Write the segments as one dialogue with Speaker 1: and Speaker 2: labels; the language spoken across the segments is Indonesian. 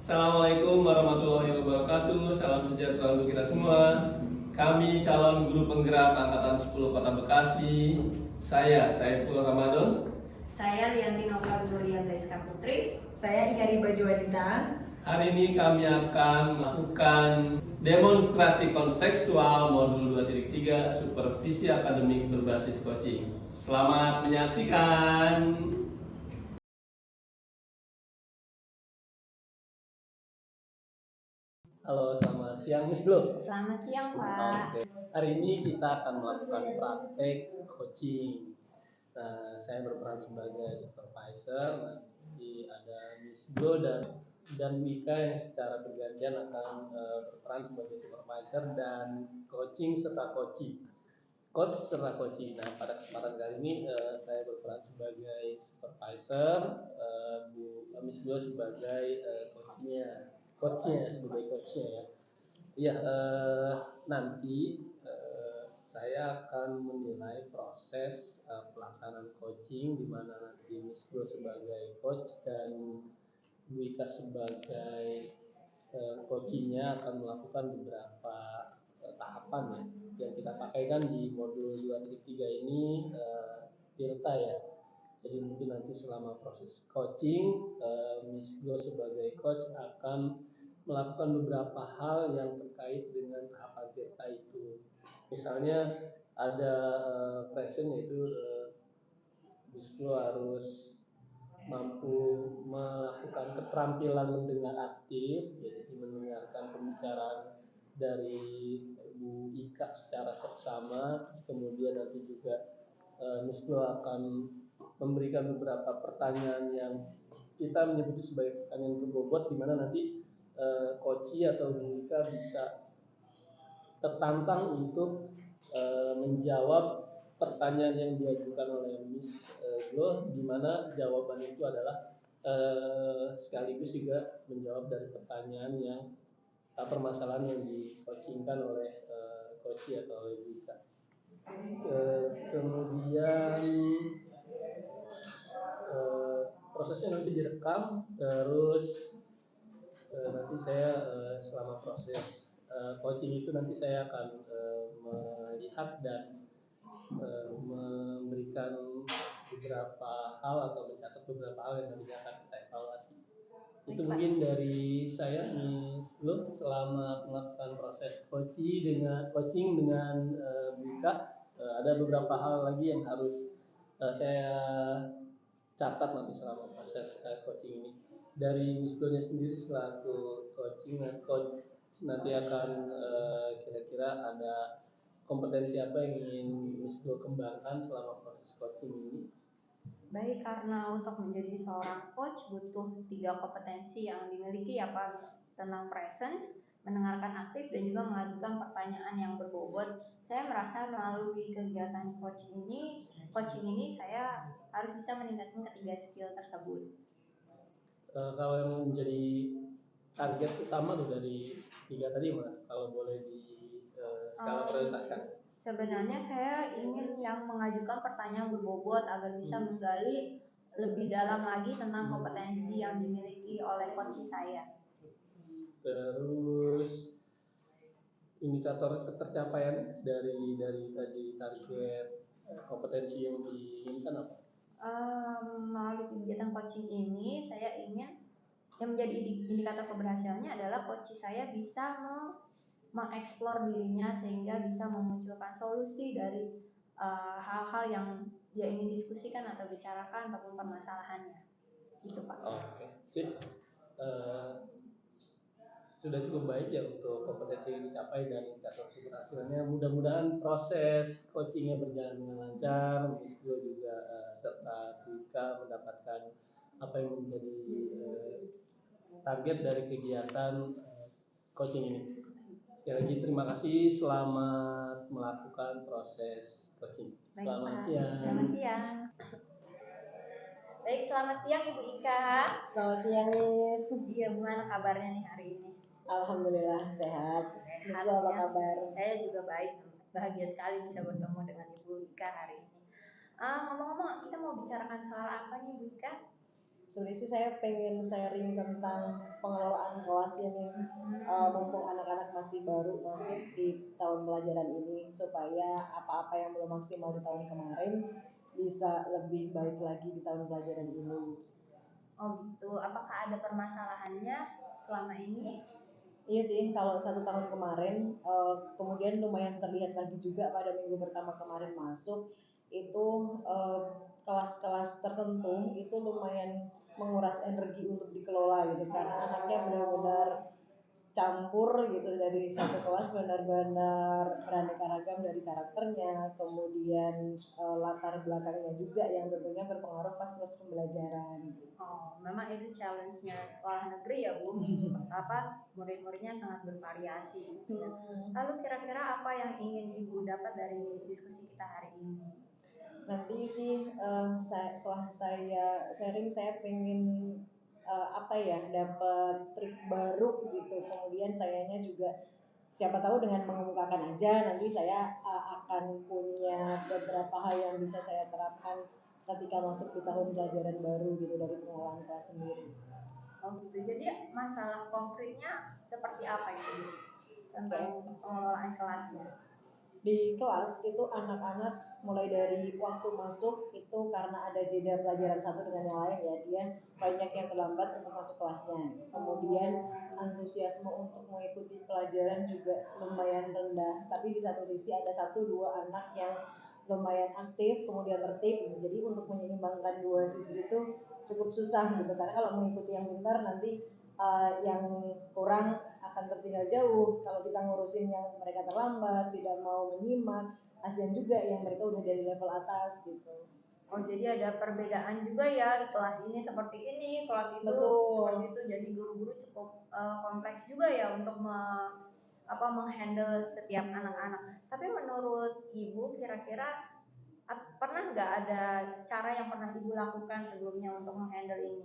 Speaker 1: Assalamualaikum warahmatullahi wabarakatuh. Salam sejahtera untuk kita semua. Kami calon guru penggerak angkatan 10 Kota Bekasi. Saya Saiful Ramadan.
Speaker 2: Saya Lianti Nova Gloria Bleska Putri.
Speaker 3: Saya Ika Baju Wanita.
Speaker 1: Hari ini kami akan melakukan demonstrasi kontekstual modul 2.3 supervisi akademik berbasis coaching. Selamat menyaksikan. Halo, selamat siang Miss Glo.
Speaker 2: Selamat siang Pak.
Speaker 1: Oke. Hari ini kita akan melakukan praktek coaching. Nah, saya berperan sebagai supervisor. Nanti ada Miss Glo dan Wika yang secara bergantian akan berperan sebagai supervisor dan coaching serta coach serta coaching. Nah, pada kesempatan kali ini saya berperan sebagai supervisor, Miss Glo sebagai coachnya ya. Iya, nanti saya akan menilai proses pelaksanaan coaching, di mana nanti Miss Glo sebagai coach dan Wika sebagai coachingnya akan melakukan beberapa tahapan ya yang kita pakaikan di modul 2.3 ini, Tirta ya. Jadi mungkin nanti selama proses coaching, Miss Glo sebagai coach akan melakukan beberapa hal yang terkait dengan tahapan Tirta itu. Misalnya ada present, yaitu Miss Glo harus mampu melakukan keterampilan mendengar aktif, yaitu mendengarkan pembicaraan dari Bu Ika secara seksama. Kemudian nanti juga Miss Glo akan memberikan beberapa pertanyaan yang kita menyebut sebagai pertanyaan berbobot, di mana nanti coachi atau Bu Ika bisa tertantang untuk menjawab pertanyaan yang diajukan oleh Miss Glo, di mana jawaban itu adalah sekaligus juga menjawab dari pertanyaan yang permasalahan yang di-coachingkan oleh coachi atau oleh Bu Ika. Kemudian prosesnya nanti direkam, terus nanti saya selama proses coaching itu nanti saya akan melihat dan memberikan beberapa hal atau mencatat beberapa hal yang nanti akan kita evaluasi. Itu mungkin dari saya, Miss Glo, selama melakukan proses coaching dengan Bika. Ada beberapa hal lagi yang harus saya catat nanti selama proses coaching ini. Dari Miss Glo-nya sendiri selaku coach nanti akan kira-kira ada kompetensi apa yang ingin Miss Glo kembangkan selama proses coaching ini?
Speaker 2: Baik, karena untuk menjadi seorang coach butuh 3 kompetensi yang dimiliki ya Pak, tentang presence, mendengarkan aktif, dan juga mengajukan pertanyaan yang berbobot. Saya merasa melalui kegiatan coaching ini saya harus bisa meningkatkan ketiga skill tersebut.
Speaker 1: Kalau yang menjadi target utama tuh dari 3 tadi, kalau boleh di skala prioritaskan.
Speaker 2: Sebenarnya saya ingin yang mengajukan pertanyaan berbobot agar bisa menggali lebih dalam lagi tentang kompetensi yang dimiliki oleh coach saya.
Speaker 1: Terus indikator tercapaian dari tadi target kompetensi yang diinginkan apa?
Speaker 2: Melalui kegiatan coaching ini saya ingin yang menjadi indikator keberhasilannya adalah coach saya bisa mengeksplor dirinya sehingga bisa memunculkan solusi dari hal-hal yang dia ingin diskusikan atau bicarakan ataupun permasalahannya, gitu Pak.
Speaker 1: Oke, sip. Sudah cukup baik ya untuk kompetensi yang dicapai dan indikator keberhasilannya. Mudah-mudahan proses coachingnya berjalan dengan lancar. Miss Glo juga serta Wika mendapatkan apa yang menjadi target dari kegiatan coaching ini. Sekali lagi terima kasih, selamat melakukan proses coaching.
Speaker 2: Baik,
Speaker 1: Selamat
Speaker 2: Pak.
Speaker 1: siang.
Speaker 2: Selamat siang. Baik, selamat siang Ibu Ika.
Speaker 3: Selamat siang, Miss.
Speaker 2: Iya, gimana kabarnya nih hari ini?
Speaker 3: Alhamdulillah sehat. Miss Glo apa
Speaker 2: Ya.
Speaker 3: kabar?
Speaker 2: Saya juga baik. Bahagia sekali bisa bertemu dengan Ibu Ika hari ini. Ngomong-ngomong, kita mau bicarakan soal apa nih, Bu Ika?
Speaker 3: Sebenarnya sih saya pengen sharing tentang pengelolaan kelas ya Miss. Mumpung anak-anak masih baru masuk di tahun pelajaran ini supaya apa-apa yang belum maksimal di tahun kemarin bisa lebih baik lagi di tahun pelajaran ini.
Speaker 2: Oh gitu. Apakah ada permasalahannya selama ini?
Speaker 3: Iya sih, kalau 1 tahun kemarin, kemudian lumayan terlihat lagi juga pada minggu pertama kemarin masuk, itu kelas-kelas tertentu itu lumayan menguras energi untuk dikelola gitu, karena anaknya benar-benar campur gitu dari satu kelas, benar-benar beraneka ragam dari karakternya, kemudian latar belakangnya juga yang tentunya berpengaruh pas proses pembelajaran.
Speaker 2: Oh, memang itu challenge-nya sekolah negeri ya Bu. Apa murid-muridnya sangat bervariasi gitu ya. Lalu kira-kira apa yang ingin Ibu dapat dari diskusi kita hari ini?
Speaker 3: Nanti sih setelah saya sharing saya pengen apa ya, dapat trik baru gitu, kemudian sayanya juga siapa tahu dengan mengemukakan aja nanti saya akan punya beberapa hal yang bisa saya terapkan ketika masuk di tahun pelajaran baru gitu dari pengelolaan kelas sendiri.
Speaker 2: Oh gitu. Jadi masalah konkretnya seperti apa itu tentang
Speaker 3: Oke.
Speaker 2: pengelolaan kelasnya?
Speaker 3: Di kelas itu anak-anak mulai dari waktu masuk itu karena ada jeda pelajaran satu dengan yang lain ya, dia banyak yang terlambat untuk masuk kelasnya. Kemudian antusiasme untuk mengikuti pelajaran juga lumayan rendah, tapi di satu sisi ada 1-2 anak yang lumayan aktif kemudian tertib gitu. Jadi untuk menyeimbangkan dua sisi itu cukup susah gitu, karena kalau mengikuti yang pintar nanti yang kurang akan tertinggal jauh. Kalau kita ngurusin yang mereka terlambat, tidak mau menyimak, kasihan juga yang mereka udah dari level atas gitu.
Speaker 2: Oh jadi ada perbedaan juga ya, di kelas ini seperti ini, kelas itu
Speaker 3: Betul.
Speaker 2: seperti itu. Jadi guru-guru cukup kompleks juga ya untuk menghandle setiap anak-anak. Tapi menurut Ibu kira-kira pernah nggak ada cara yang pernah Ibu lakukan sebelumnya untuk menghandle ini?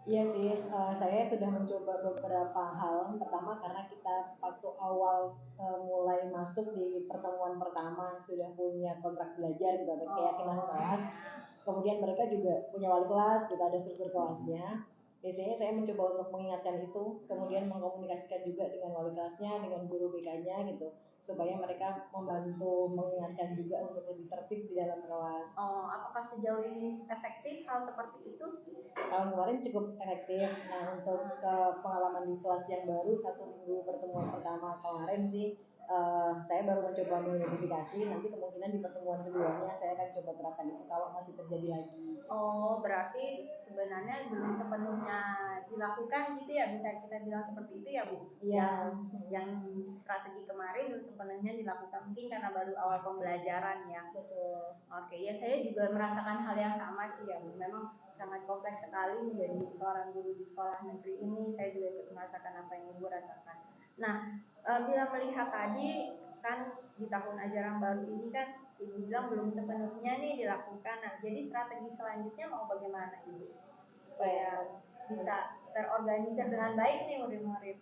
Speaker 3: Iya sih, saya sudah mencoba beberapa hal. Pertama karena kita waktu awal mulai masuk di pertemuan pertama sudah punya kontrak belajar gitu, ada keyakinan kelas. Kemudian mereka juga punya wali kelas, kita ada struktur kelasnya. Biasanya saya mencoba untuk mengingatkan itu, kemudian mengkomunikasikan juga dengan wali kelasnya, dengan guru BK-nya gitu, supaya mereka membantu mengingatkan juga untuk lebih tertib di dalam kelas.
Speaker 2: Oh, apakah sejauh ini efektif hal seperti itu?
Speaker 3: Tahun kemarin cukup efektif. Nah untuk pengalaman di kelas yang baru 1 minggu pertemuan pertama kemarin sih saya baru mencoba mengidentifikasi. Nanti kemungkinan di pertemuan keduanya saya akan coba terapkan itu kalau masih terjadi lagi.
Speaker 2: Oh, berarti sebenarnya belum sepenuhnya dilakukan gitu ya, bisa kita bilang seperti itu ya Bu?
Speaker 3: Iya.
Speaker 2: Yang strategi kemarin belum sepenuhnya dilakukan mungkin karena baru awal pembelajaran ya.
Speaker 3: Betul.
Speaker 2: Oke, ya saya juga merasakan hal yang sama sih ya Bu. Memang sangat kompleks sekali menjadi seorang guru di sekolah negeri ini. Saya juga ikut merasakan apa yang Ibu rasakan. Nah, bila melihat tadi kan di tahun ajaran baru ini kan Ibu bilang belum sepenuhnya nih dilakukan. Nah, jadi strategi selanjutnya mau bagaimana Ibu supaya bisa terorganisir dengan baik nih murid-murid?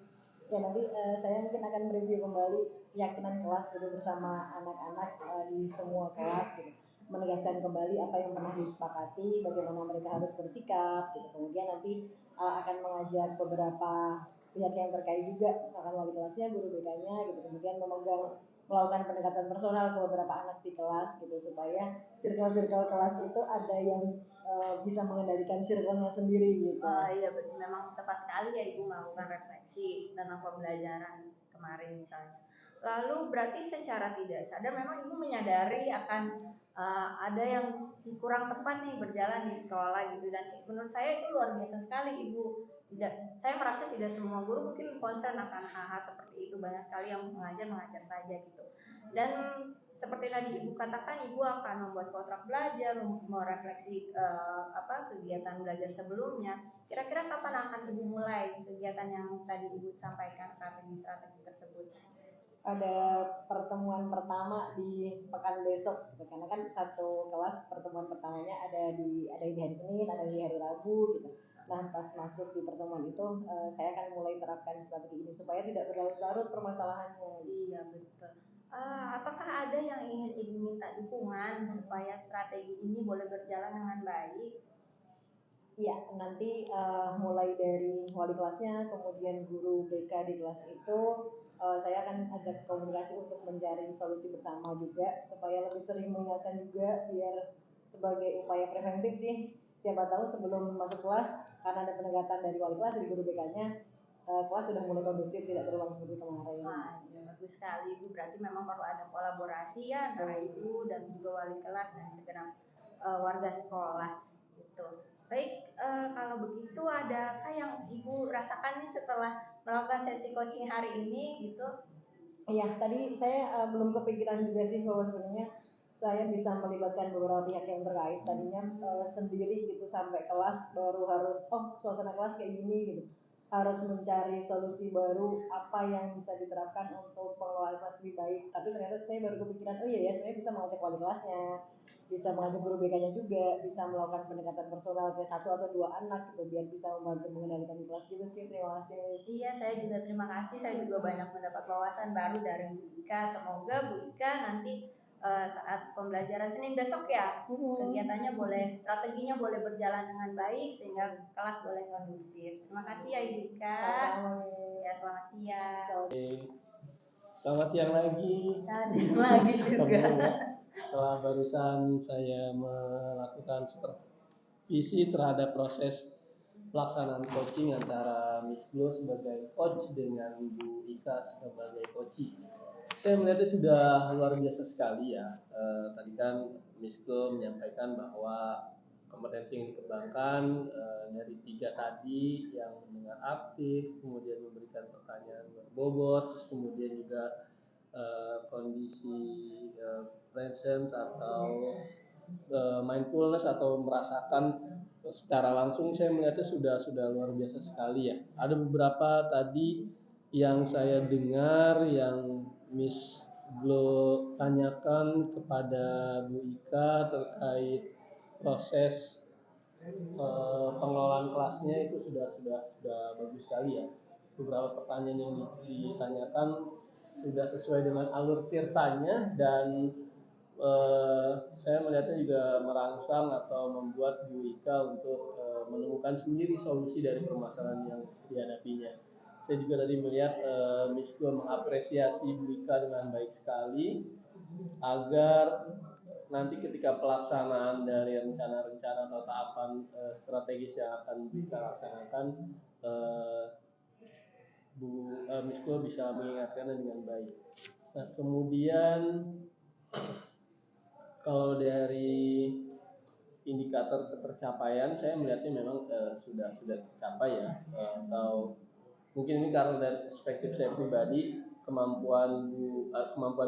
Speaker 3: Ya nanti saya mungkin akan mereview kembali keyakinan kelas gitu bersama anak-anak di semua kelas gitu, menegaskan kembali apa yang pernah disepakati, bagaimana mereka harus bersikap gitu. Kemudian nanti akan mengajak beberapa pihak yang terkait juga, misalkan wali kelasnya, guru BK-nya gitu, kemudian melakukan pendekatan personal ke beberapa anak di kelas gitu, supaya circle-circle kelas itu ada yang bisa mengendalikan circle-nya sendiri gitu.
Speaker 2: Iya, memang tepat sekali ya Ibu melakukan refleksi tentang pembelajaran kemarin misalnya. Lalu berarti secara tidak sadar memang Ibu menyadari akan ada yang kurang tepat nih berjalan di sekolah gitu, dan menurut saya itu luar biasa sekali Ibu. Saya merasa tidak semua guru mungkin concern akan hal-hal seperti itu, banyak sekali yang mengajar saja gitu. Dan seperti tadi Ibu katakan, Ibu akan membuat kontrak belajar, merefleksi kegiatan belajar sebelumnya. Kira-kira kapan akan Ibu mulai kegiatan yang tadi Ibu sampaikan, strategi-strategi tersebut?
Speaker 3: Pada pertemuan pertama di pekan besok gitu. Karena kan satu kelas pertemuan pertamanya ada di hari Senin, ada di hari Rabu gitu. Nah pas masuk di pertemuan itu saya akan mulai terapkan strategi ini supaya tidak berlarut-larut permasalahannya.
Speaker 2: Iya betul. Apakah ada yang ingin Ibu minta dukungan supaya strategi ini boleh berjalan dengan baik?
Speaker 3: Iya, nanti mulai dari wali kelasnya, kemudian guru BK di kelas itu, saya akan ajak komunikasi untuk mencari solusi bersama juga, supaya lebih sering mengingatkan juga, biar sebagai upaya preventif sih. Siapa tahu sebelum masuk kelas, karena ada pendekatan dari wali kelas, dari guru BK-nya, kelas sudah mulai kondusif, tidak terulang seperti kemarin.
Speaker 2: Wah, ya, bagus sekali Ibu. Berarti memang perlu ada kolaborasi ya antara Ibu dan juga wali kelas dan segenap warga sekolah gitu. Baik, kalau begitu adakah yang Ibu rasakan nih setelah melakukan sesi coaching hari ini gitu?
Speaker 3: Iya, tadi saya belum kepikiran juga sih bahwa sebenarnya saya bisa melibatkan beberapa pihak yang terkait. Tadinya sendiri gitu sampai kelas baru harus, oh suasana kelas kayak gini gitu. Harus mencari solusi baru apa yang bisa diterapkan untuk pengelolaan kelas lebih baik. Tapi ternyata saya baru kepikiran, oh iya ya, saya bisa mengajak wali kelasnya, bisa mengajak guru BK-nya juga, bisa melakukan pendekatan personal ke satu atau dua anak gitu, biar bisa membantu mengendalikan kelas gitu sih. Terima kasih Miss.
Speaker 2: Iya, saya juga terima kasih. Saya juga banyak mendapat wawasan baru dari Bu Ika. Semoga Bu Ika nanti saat pembelajaran Senin besok ya, kegiatannya boleh, strateginya boleh berjalan dengan baik sehingga kelas boleh kondusif. Terima kasih ya Ibu Ika. Ya, selamat siang.
Speaker 1: Selamat siang lagi.
Speaker 2: Selamat siang lagi juga.
Speaker 1: Setelah barusan saya melakukan supervisi terhadap proses pelaksanaan coaching antara Miss Glo sebagai coach dengan Bu Ika sebagai coaching. Saya melihatnya sudah luar biasa sekali ya. Tadi kan Miss Glo menyampaikan bahwa kompetensi yang dikembangkan dari 3 tadi, yang mendengar aktif, kemudian memberikan pertanyaan berbobot, terus kemudian juga kondisi presence atau mindfulness atau merasakan secara langsung. Saya melihatnya sudah luar biasa sekali ya. Ada beberapa tadi yang saya dengar yang Miss Glo tanyakan kepada Bu Ika terkait proses pengelolaan kelasnya, itu sudah bagus sekali ya. Beberapa pertanyaan yang ditanyakan sudah sesuai dengan alur tirtanya, dan saya melihatnya juga merangsang atau membuat Bu Ika untuk menemukan sendiri solusi dari permasalahan yang dihadapinya. Saya juga tadi melihat Miss Glo mengapresiasi Bu Ika dengan baik sekali, agar nanti ketika pelaksanaan dari rencana-rencana atau tahapan strategis yang akan Bu Ika laksanakan, Miss Glo bisa mengingatkannya dengan baik. Nah, kemudian kalau dari indikator ketercapaian, saya melihatnya memang sudah tercapai ya, atau mungkin ini karena dari perspektif saya pribadi, kemampuan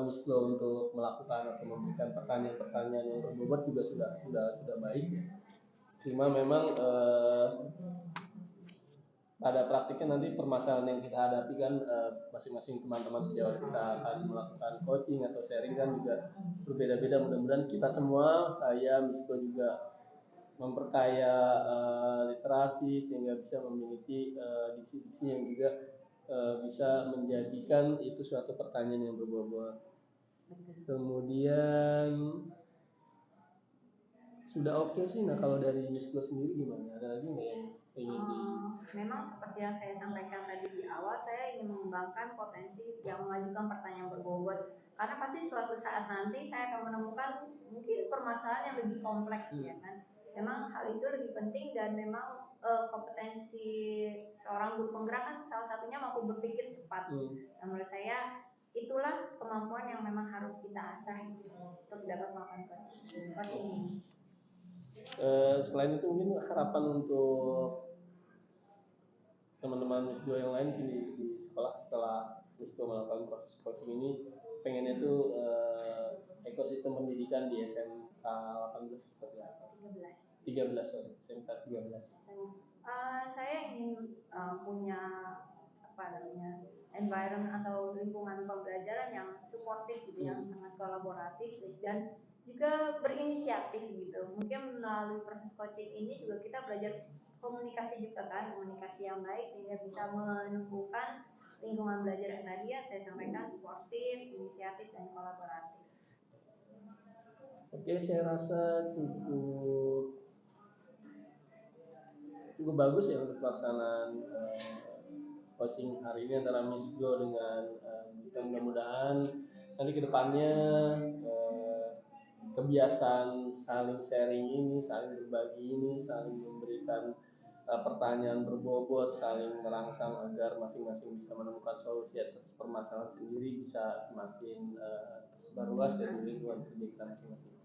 Speaker 1: Miss Glo untuk melakukan atau memberikan pertanyaan-pertanyaan yang berbobot juga sudah baik ya. Cuma memang pada praktiknya nanti permasalahan yang kita hadapi kan, masing-masing teman-teman sejawat kita akan melakukan coaching atau sharing kan juga berbeda-beda. Mudah-mudahan kita semua, saya, Miss Glo juga memperkaya literasi sehingga bisa memiliki diksi-diksi yang juga bisa menjadikan itu suatu pertanyaan yang berbobot. Kemudian sudah oke sih. Nah, kalau dari Miss Glo sendiri gimana? Ada lagi nggak yang ingin
Speaker 2: Memang seperti yang saya sampaikan tadi di awal, saya ingin mengembangkan potensi yang mengajukan pertanyaan berbobot, karena pasti suatu saat nanti saya akan menemukan mungkin permasalahan yang lebih kompleks ya kan. Memang hal itu lebih penting, dan memang kompetensi seorang guru penggerak kan salah satunya mampu berpikir cepat. Dan menurut saya itulah kemampuan yang memang harus kita asah untuk dapat melakukan coaching ini.
Speaker 1: Selain itu mungkin harapan untuk teman-teman Miss Glo yang lain di sekolah setelah Miss Glo melakukan proses coaching ini, pengennya tuh ekosistem pendidikan di SMK 18 seperti apa? 13 sorry, SMK 13.
Speaker 2: Saya ingin punya environment atau lingkungan pembelajaran yang suportif gitu, yang sangat kolaboratif dan juga berinisiatif gitu. Mungkin melalui proses coaching ini juga kita belajar komunikasi juga kan, komunikasi yang baik sehingga bisa menemukan lingkungan belajar yang tadi ya saya sampaikan, suportif, inisiatif dan kolaboratif.
Speaker 1: Oke, saya rasa cukup cukup bagus ya untuk pelaksanaan coaching hari ini antara Miss Go dengan kita. Mudah-mudahan nanti kedepannya kebiasaan saling sharing ini, saling berbagi ini, saling memberikan pertanyaan berbobot, saling merangsang agar masing-masing bisa menemukan solusi atas permasalahan sendiri bisa semakin tersebar luas dari lingkungan kerja kita masing-masing.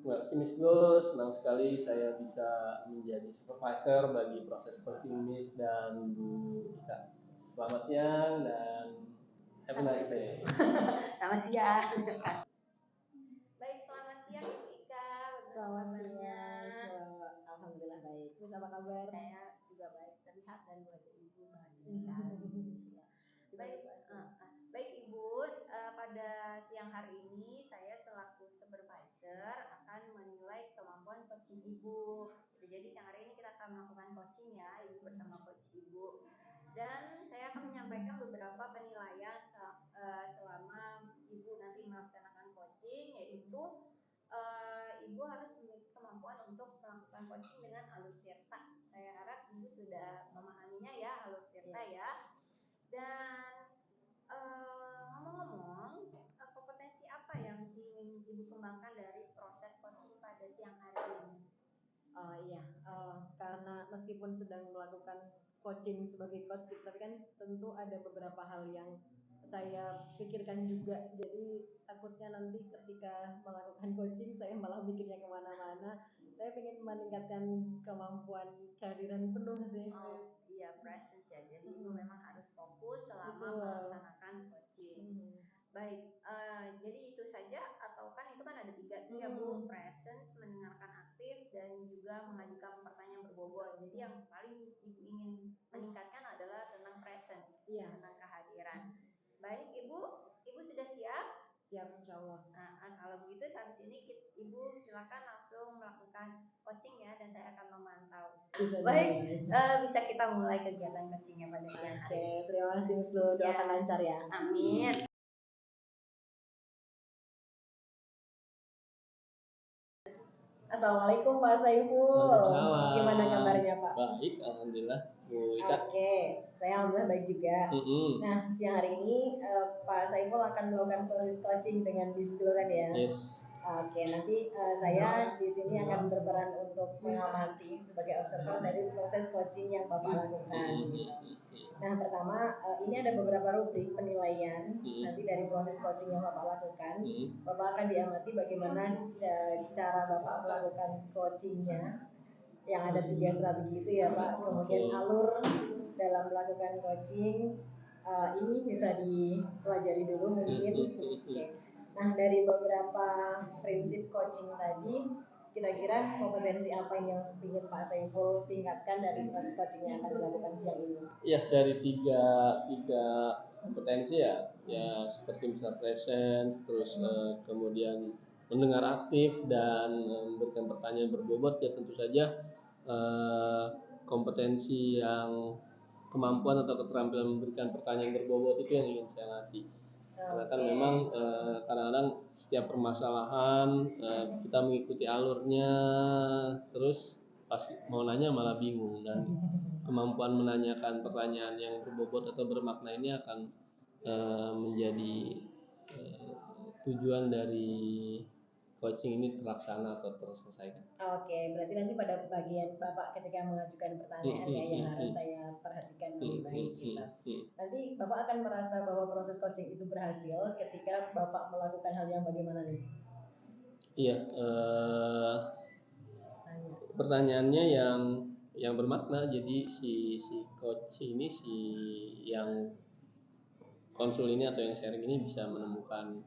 Speaker 1: Terima kasih Miss Go, senang sekali saya bisa menjadi supervisor bagi proses coaching Miss dan Bu Ika. Selamat siang dan have a nice day.
Speaker 2: Selamat siang. Baik, selamat siang Ibu Ika.
Speaker 3: Selamat siang. Alhamdulillah baik. Miss apa kabar?
Speaker 2: Saya juga baik, terlihat dan wajah Ibu bahagia sekali. Baik, baik Ibu, pada siang hari ini saya selaku supervisor akan menilai kemampuan coaching Ibu. Jadi siang hari ini kita akan melakukan coaching ya, Ibu bersama coach Ibu. Dan saya akan menyampaikan beberapa penilaian selama Ibu nanti melaksanakan coaching, yaitu Ibu harus memiliki kemampuan untuk melakukan coaching dengan alur tirta. Saya harap Ibu sudah memahaminya ya, alur tirta ya. Dan ngomong-ngomong, kompetensi apa yang ingin Ibu kembangkan dari proses coaching pada siang hari ini?
Speaker 3: Iya, karena meskipun sedang melakukan coaching sebagai coach, tapi kan tentu ada beberapa hal yang saya pikirkan juga. Jadi takutnya nanti ketika melakukan coaching saya malah mikirnya kemana-mana. Saya ingin meningkatkan kemampuan kehadiran penuh sih.
Speaker 2: Oh iya, presence ya. Jadi Ibu memang harus fokus selama melaksanakan coaching. Baik, jadi itu saja atau kan itu kan ada 3 tuh ya Bu, presence, mendengarkan aktif dan juga mengajukan pertanyaan berbobot. Jadi yang paling Ibu ingin meningkatkan adalah tentang presence, tentang kehadiran. Baik Ibu sudah siap?
Speaker 3: Siap, insya Allah.
Speaker 2: Nah, kalau begitu habis ini Ibu silakan langsung melakukan coaching ya, dan saya akan memantau. Baik, bisa kita mulai kegiatan coachingnya pada siang hari.
Speaker 3: Oke, terima kasih Miss Lu, doakan lancar ya.
Speaker 2: Amin.
Speaker 3: Assalamualaikum Pak Saiful.
Speaker 1: Waalaikumsalam.
Speaker 3: Gimana kabarnya Pak?
Speaker 1: Baik, alhamdulillah. Bu Ika.
Speaker 3: Oke, saya alhamdulillah baik juga. Nah, siang hari ini Pak Saiful akan melakukan proses coaching dengan Miss Glo kan ya?
Speaker 1: Yes.
Speaker 3: Oke, nanti saya di sini akan berperan untuk mengamati sebagai observer dari proses coaching yang Bapak lakukan. Nah, pertama ini ada beberapa rubrik penilaian nanti dari proses coaching yang Bapak lakukan. Bapak akan diamati bagaimana cara Bapak melakukan coachingnya. Yang ada 3 strategi itu ya Pak. Kemudian alur dalam melakukan coaching ini bisa dipelajari dulu mungkin. Oke. Nah, dari beberapa prinsip coaching tadi, kira-kira kompetensi apa yang ingin Pak Saiful tingkatkan dari proses coaching yang akan dilakukan siang ini?
Speaker 1: Ya, dari tiga kompetensi ya seperti misal present, terus kemudian mendengar aktif dan memberikan pertanyaan berbobot, ya tentu saja kompetensi yang kemampuan atau keterampilan memberikan pertanyaan berbobot itu yang ingin saya latih. Karena kan memang kadang-kadang setiap permasalahan kita mengikuti alurnya, terus pas mau nanya malah bingung, dan kemampuan menanyakan pertanyaan yang berbobot atau bermakna ini akan menjadi tujuan dari coaching ini terlaksana atau terselesaikan.
Speaker 3: Oke, berarti nanti pada bagian Bapak ketika mengajukan pertanyaan yang harus saya perhatikan lebih baik gitu. Nanti Bapak akan merasa bahwa proses coaching itu berhasil ketika Bapak melakukan hal yang bagaimana nih?
Speaker 1: Iya, pertanyaannya yang bermakna. Jadi si coach ini, si yang konsul ini atau yang sharing ini bisa menemukan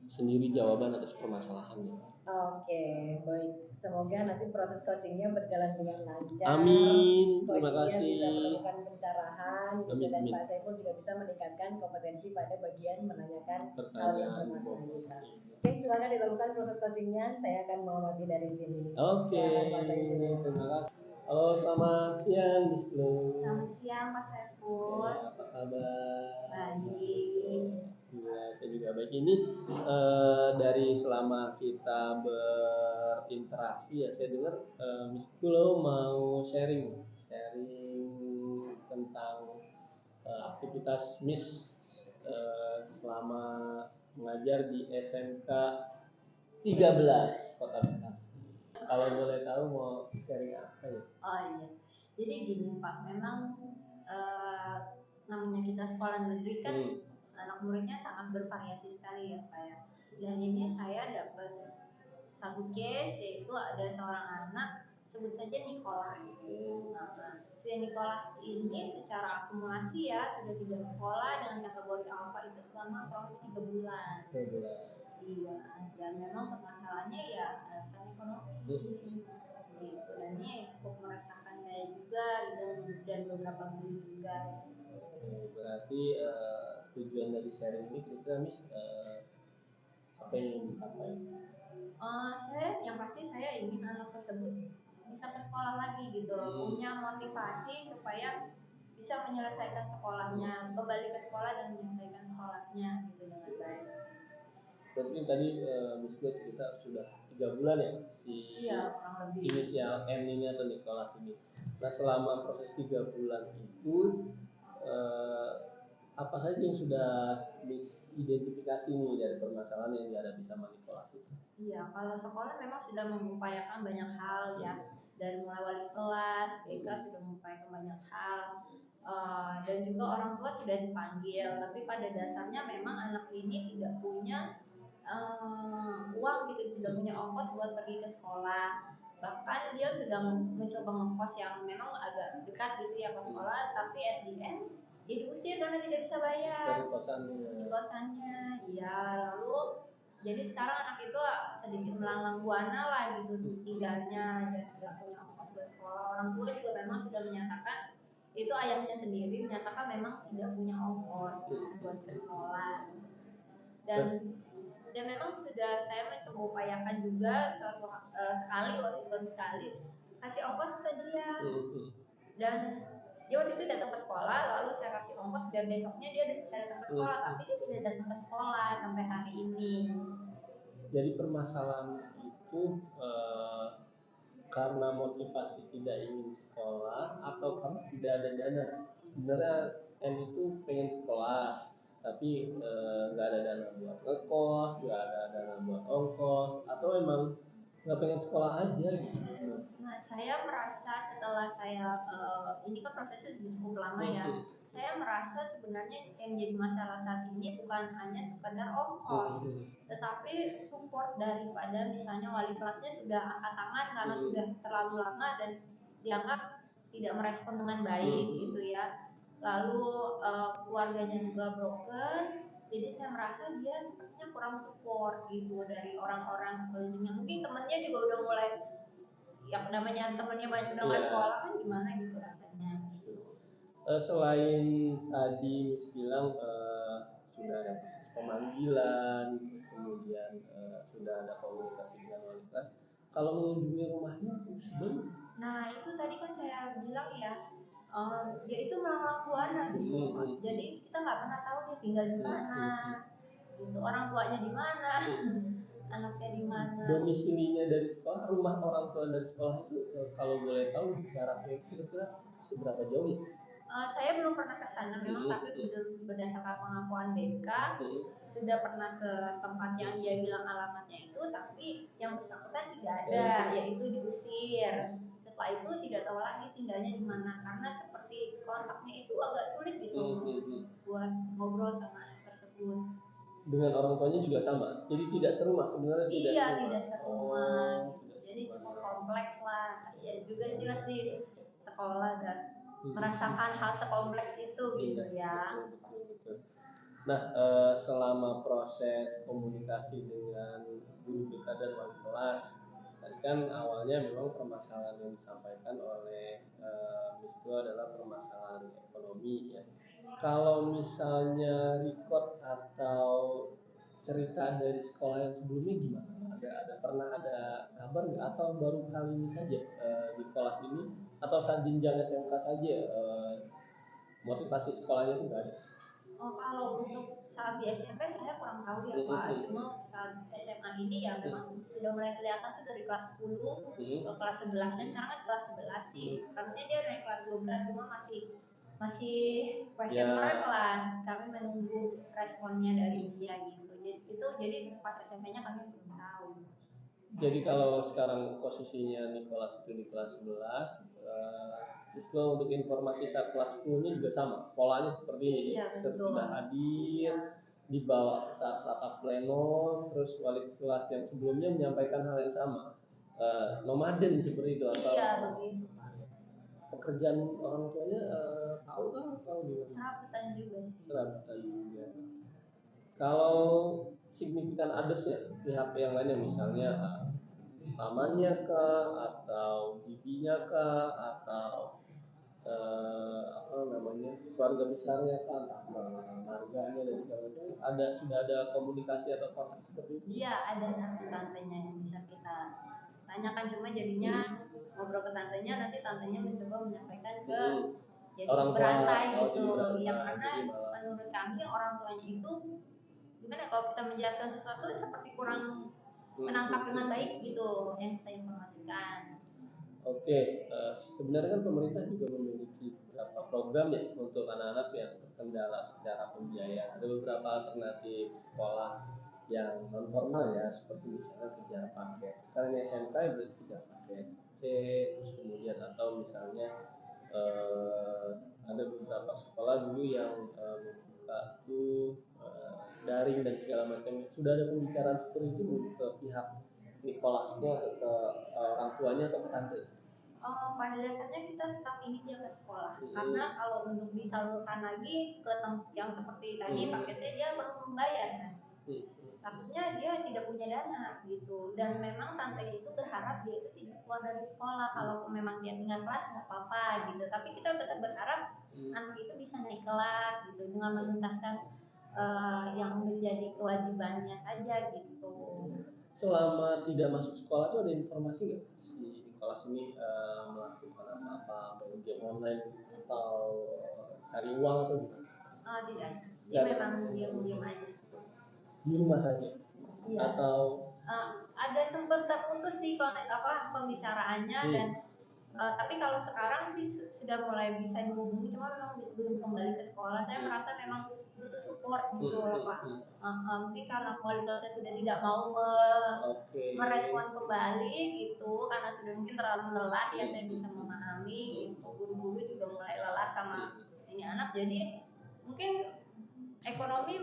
Speaker 1: sendiri jawaban atas permasalahannya.
Speaker 3: Oke, baik. Semoga nanti proses coachingnya berjalan dengan lancar.
Speaker 1: Amin. Terima
Speaker 3: Coachingnya
Speaker 1: kasih.
Speaker 3: bisa menemukan pencerahan,
Speaker 1: Amin,
Speaker 3: dan
Speaker 1: amin.
Speaker 3: Pak Saiful juga bisa meningkatkan kompetensi pada bagian menanyakan hal yang
Speaker 1: Pertanyaan
Speaker 3: bermakna. Oke, silakan dilakukan proses coachingnya. Saya akan mengamati dari sini.
Speaker 1: Oke,
Speaker 3: Silakan Pak Saiful.
Speaker 1: terima kasih. Halo, selamat siang Miss Glo.
Speaker 2: Selamat siang Pak Saiful.
Speaker 1: Ya, apa kabar?
Speaker 2: Baik.
Speaker 1: Ya, saya juga baik. Ini dari selama kita berinteraksi ya, saya dengar Miss Glo mau sharing aktivitas Miss selama mengajar di SMK 13 Kota Bekasi. Kalau boleh tahu mau sharing apa ya?
Speaker 2: Oh iya, jadi gini Pak, memang namanya kita sekolah negeri kan anak muridnya sangat bervariasi sekali ya Pak ya. Dan ini saya dapat satu case, yaitu ada seorang anak, sebut saja Nicholas. Nah, si Nicholas ini secara akumulasi ya sudah tidak sekolah dengan kategori alpha itu selama kurang lebih 3 bulan. Iya, dan memang permasalahannya ya alasan ekonomi gitu. Dan ini cukup meresahkan saya juga dan beberapa guru juga.
Speaker 1: Berarti tujuan dari sharing ini kira-kira Miss apa yang ingin dicapai?
Speaker 2: Saya yang pasti saya ingin anak tersebut bisa ke sekolah lagi gitu, punya motivasi supaya bisa menyelesaikan sekolahnya, kembali ke sekolah dan menyelesaikan sekolahnya gitu dengan baik.
Speaker 1: Berarti tadi Miss Glo cerita sudah 3 bulan ya si inisial N ini atau Nicholas ini. Nah selama proses 3 bulan itu apa saja yang sudah Miss identifikasi nih dari permasalahan yang dihadapi sama Nicholas itu?
Speaker 2: Iya, kalau sekolah memang sudah mengupayakan banyak hal ya, dari mulai wali kelas, BK sudah mengupayakan banyak hal, dan juga orang tua sudah dipanggil. Tapi pada dasarnya memang anak ini tidak punya uang gitu, tidak punya ongkos buat pergi ke sekolah. Bahkan dia sudah mencoba ngekos yang memang agak dekat gitu ya ke sekolah, tapi at the end dia diusir karena tidak bisa bayar di kosannya. Ya, lalu jadi sekarang anak itu sedikit melanglang buana lah gitu tinggalnya, dan tidak punya ongkos buat sekolah. Orang tua juga memang sudah menyatakan, itu ayahnya sendiri menyatakan memang tidak punya ongkos buat ke sekolah. Dan memang sudah saya mencoba upayakan juga sekali waktu itu sekali kasih ongkos ke dia, dan dia waktu itu datang ke sekolah, lalu saya kasih ongkos biar besoknya dia bisa datang ke sekolah, tapi dia tidak datang ke sekolah sampai hari ini.
Speaker 1: Jadi permasalahan itu karena motivasi tidak ingin sekolah atau karena tidak ada dana. Sebenarnya N itu pengen sekolah, tapi nggak ada dana buat ngekos, nggak ada dana buat ongkos, atau emang nggak pengen sekolah aja gitu.
Speaker 2: Nah, saya merasa setelah saya ini kan prosesnya cukup lama ya. Saya merasa sebenarnya yang jadi masalah saat ini bukan hanya sekedar ongkos, tetapi support daripada misalnya wali kelasnya sudah angkat tangan karena sudah terlalu lama dan dianggap tidak merespon dengan baik gitu ya. Lalu keluarganya juga broken, jadi saya merasa dia sepertinya kurang support gitu dari orang-orang sekelilingnya. Mungkin temannya juga udah mulai, yang namanya temennya banyak udah nggak sekolah kan gimana gitu rasanya.
Speaker 1: Selain tadi Miss bilang sudah ada proses pemanggilan, terus kemudian sudah ada komunikasi dengan wali kelas. Kalau mengunjungi rumahnya belum?
Speaker 2: Nah itu tadi kan saya bilang ya, dia itu melanglang buana gitu. Jadi kita nggak pernah tahu dia tinggal di mana, gitu. Orang tuanya di mana, anaknya di mana.
Speaker 1: Domisilinya dari sekolah, rumah orang tua dari sekolah itu kalau boleh tahu jaraknya kira-kira seberapa jauh ya?
Speaker 2: Saya belum pernah ke sana memang, tapi berdasarkan pengakuan BK sudah pernah ke tempat yang dia bilang alamatnya itu, tapi yang bersangkutan tidak ada, yaitu diusir. Setelah itu tidak tahu lagi tinggalnya di mana, karena seperti kontaknya itu agak sulit gitu buat ngobrol sama anak tersebut.
Speaker 1: Dengan orang tuanya juga sama, jadi tidak serumah sebenarnya.
Speaker 2: Tidak serumah. Jadi cukup kompleks lah, kasihan juga sih masih sekolah dan merasakan hal sekompleks itu gitu ya.
Speaker 1: Betul. Nah, selama proses komunikasi dengan guru BK dan wali kelas, tadi kan awalnya memang permasalahan yang disampaikan oleh Miss itu adalah permasalahan ekonomi ya. Kalau misalnya record atau cerita dari sekolah yang sebelumnya gimana? Pernah ada kabar nggak, atau baru kali ini saja di kelas ini, atau saat jenjang SMK saja motivasi sekolahnya itu nggak ada?
Speaker 2: Kalau untuk saat di SMP saya kurang tahu ya Pak, cuma saat SMA ini ya memang sudah mulai kelihatan tuh dari kelas 10 ke kelas 11, dan sekarang kan kelas 11 nih, harusnya dia dari kelas 12 cuma masih masih question mark lah, kami menunggu responnya dari dia gitu. Jadi pas SMP-nya kami belum tahu.
Speaker 1: Jadi kalau sekarang posisinya Nicholas itu di kelas 11, itu untuk informasi saat kelas 10-nya juga sama, polanya seperti ini.
Speaker 2: Iya, betul.
Speaker 1: Sudah hadir, dibawa saat rapat pleno, terus wali kelas yang sebelumnya menyampaikan hal yang sama. Nomaden seperti itu atau
Speaker 2: iya, begitu.
Speaker 1: Pekerjaan orang tuanya tahu gimana?
Speaker 2: Serabutan juga sih.
Speaker 1: Serabutan juga. Kalau signifikan others ya, pihak yang lainnya misalnya pamannya kah, atau bibinya kah, atau apa namanya, keluarga besarnya kah, entah marganya dan segala macam, sudah ada komunikasi atau kontak seperti itu?
Speaker 2: Iya, ada satu tantenya yang bisa kita tanyakan, cuma jadinya ngobrol ke tantenya, nanti tantenya mencoba menyampaikan ke jadi
Speaker 1: orang tua
Speaker 2: berantai gitu.
Speaker 1: berantai.
Speaker 2: Yang karena menurut kami orang tuanya itu gimana ya, kalau kita menjelaskan sesuatu seperti kurang menangkap dengan baik gitu yang kita informasikan.
Speaker 1: Oke, sebenarnya kan pemerintah juga memiliki beberapa program ya untuk anak-anak yang terkendala secara pembiayaan. Ada beberapa alternatif sekolah yang non formal ya, seperti misalnya kejar paket. Karena ini SMK ya berarti kejar paket C, terus kemudian atau misalnya ada beberapa sekolah dulu yang membuka tuh daring dan segala macam. Sudah ada pembicaraan seperti itu ke pihak Nicholasnya atau ke orang tuanya atau ke tante?
Speaker 2: Pada dasarnya kita tetap ingin dia ke sekolah, karena kalau untuk disalurkan lagi ke yang seperti tadi paketnya dia perlu membayar kan. Takutnya dia tidak punya dana gitu, dan memang tante itu berharap dia itu tidak keluar dari sekolah. Kalau memang dia tinggal kelas nggak apa-apa gitu, tapi kita tetap berharap anak itu bisa naik kelas gitu dengan menuntaskan yang menjadi kewajibannya saja gitu.
Speaker 1: Selama tidak masuk sekolah tuh ada informasi nggak si Nicholas ini melakukan apa-apa, main game online atau cari uang atau gimana?
Speaker 2: Tidak, dia memang diam-diam aja
Speaker 1: di rumah saja. Iya. Atau
Speaker 2: ada sempat terputus sih pembicaraannya dan tapi kalau sekarang sih sudah mulai bisa dihubungi, cuma memang belum kembali ke sekolah. Saya merasa memang butuh support gitu loh Pak. Mungkin karena kualitasnya sudah tidak mau merespon kembali gitu, karena sudah mungkin terlalu lelah ya, saya bisa memahami gitu. Guru-guru juga mulai lelah sama ini anak, jadi mungkin ekonomi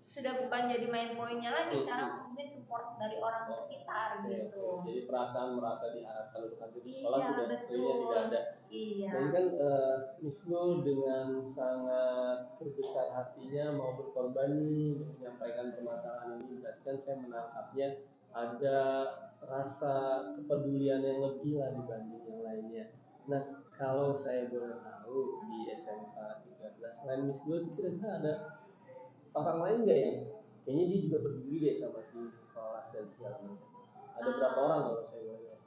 Speaker 2: sudah bukan jadi main poinnya lagi, sekarang mungkin support dari orang sekitar gitu.
Speaker 1: Jadi perasaan merasa diharapkan untuk nanti di sekolah sudah
Speaker 2: sepertinya
Speaker 1: tidak ada.
Speaker 2: Iya.
Speaker 1: Dan kan Miss Gul dengan sangat berbesar hatinya mau berkorban nih menyampaikan permasalahan ini, berarti kan saya menangkapnya ada rasa kepedulian yang lebih lah dibanding yang lainnya. Nah, kalau saya boleh tahu di SMK 13 selain Miss Gul kira-kira ada orang lain nggak ya? Kayaknya dia juga peduli deh sama si kelas dan segala macam. Ada berapa orang kalau saya boleh?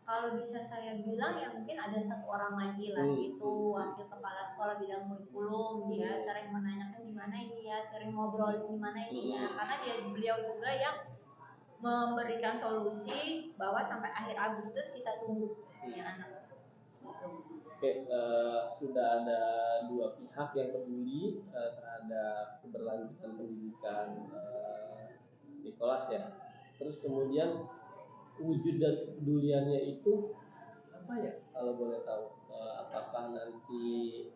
Speaker 2: Kalau bisa saya bilang ya mungkin ada satu orang lagi lah, itu wakil kepala sekolah bidang kurikulum. Dia sering menanyakan gimana ini ya, sering ngobrol gimana ini ya, karena beliau juga yang memberikan solusi bahwa sampai akhir Agustus kita tunggu punya anak.
Speaker 1: Oke, sudah ada dua pihak yang peduli terhadap keberlanjutan pendidikan Nicholas ya. Terus kemudian wujud dan kepeduliannya itu apa ya kalau boleh tahu? Apakah nanti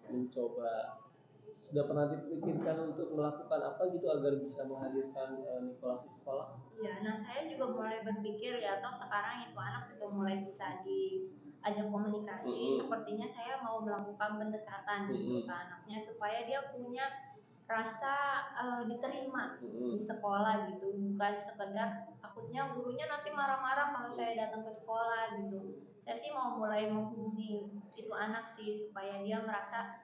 Speaker 1: mencoba, sudah pernah dipikirkan untuk melakukan apa gitu agar bisa menghadirkan Nicholas di sekolah?
Speaker 2: Ya, nah saya juga mulai berpikir ya, atau sekarang itu anak sudah mulai bisa diajak komunikasi. Sepertinya saya mau melakukan pendekatan gitu ke anaknya supaya dia punya rasa diterima di sekolah gitu, bukan sekedar takutnya gurunya nanti marah-marah kalau saya datang ke sekolah gitu. Saya sih mau mulai menghubungi itu anak sih supaya dia merasa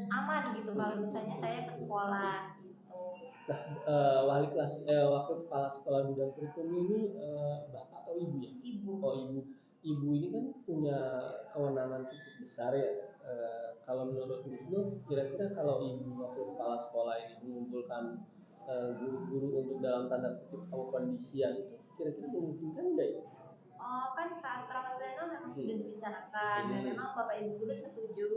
Speaker 2: aman gitu kalau misalnya saya ke sekolah gitu.
Speaker 1: Nah, wakil kepala sekolah bidang kurikulum ini bapak atau ibu ya?
Speaker 2: Ibu.
Speaker 1: Oh ibu. Ibu ini kan punya kewenangan cukup besar ya. Kalau menurut Wisnu, kira-kira kalau ibu wakil kepala sekolah ini mengumpulkan guru-guru untuk dalam tanda kutip pengkondisian itu, kira-kira memungkinkan nggak ya?
Speaker 2: kan saat rapat pleno memang sudah dibicarakan dan memang Bapak Ibu guru setuju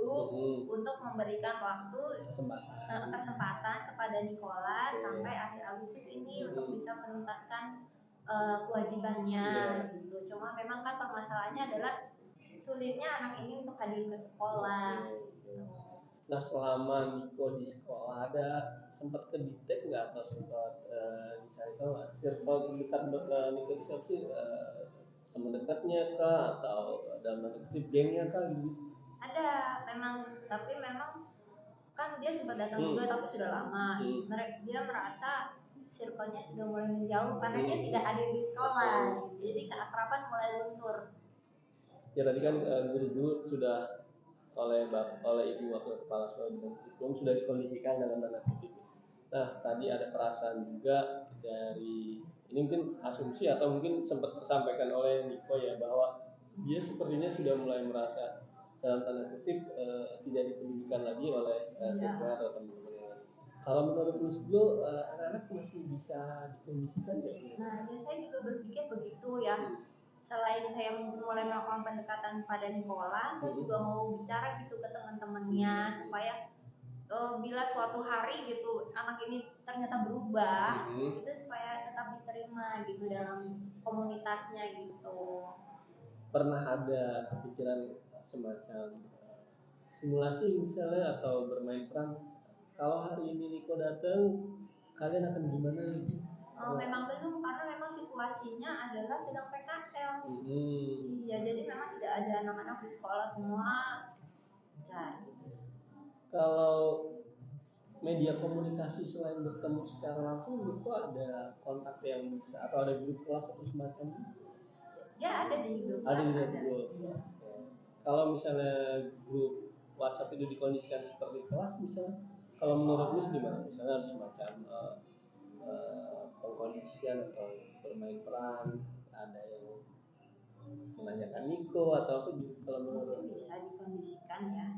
Speaker 2: untuk memberikan waktu kesempatan kepada Nicholas sampai akhir Agustus ini untuk bisa menuntaskan kewajibannya gitu. Cuma memang kan permasalahannya adalah sulitnya anak ini untuk hadir ke sekolah.
Speaker 1: Nah selama Niko di sekolah ada sempat kedetek nggak atau sempat dicari tahu nggak circle terdekat Niko di siapa sih, teman dekatnya kah atau dalam tanda kutip gengnya kah gitu?
Speaker 2: Ada memang, tapi memang kan dia sempat datang juga tapi sudah lama. Dia merasa circle-nya sudah mulai menjauh karena dia tidak hadir di sekolah, jadi keakraban mulai luntur.
Speaker 1: Ya tadi kan guru-guru sudah oleh ibu wakil kepala sekolah bidang kurikulum sudah dikondisikan dalam tanda kutip. Nah tadi ada perasaan juga dari ini mungkin asumsi atau mungkin sempat tersampaikan oleh Niko ya bahwa dia sepertinya sudah mulai merasa dalam tanda kutip tidak dipedulikan lagi oleh siswa atau teman-teman yang lain. Kalau menurut Miss Glo, anak-anak masih bisa dikondisikan ya?
Speaker 2: Nah, ya saya juga berpikir begitu ya. Selain saya mulai melakukan pendekatan pada Nicholas, saya juga mau bicara gitu ke teman-temannya supaya bila suatu hari gitu anak ini ternyata berubah, itu supaya tetap diterima gitu dalam komunitasnya gitu.
Speaker 1: Pernah ada kepikiran semacam simulasi misalnya atau bermain peran? Kalau hari ini Niko datang, kalian akan gimana gitu?
Speaker 2: Memang belum, karena memang situasinya adalah sedang PKL. Iya, jadi memang tidak ada anak-anak di sekolah semua.
Speaker 1: Kalau media komunikasi selain bertemu secara langsung, menurutku ada kontak yang bisa atau ada grup kelas atau semacam?
Speaker 2: Ya ada di grup.
Speaker 1: Ada di grup. Kalau misalnya grup WhatsApp itu dikondisikan seperti kelas, misalnya, kalau menurut Miss gimana? Misalnya ada semacam pengkondisian atau bermain peran, ada yang menanyakan Niko atau apa gitu kalau menurut
Speaker 2: bisa dikondisikan ya.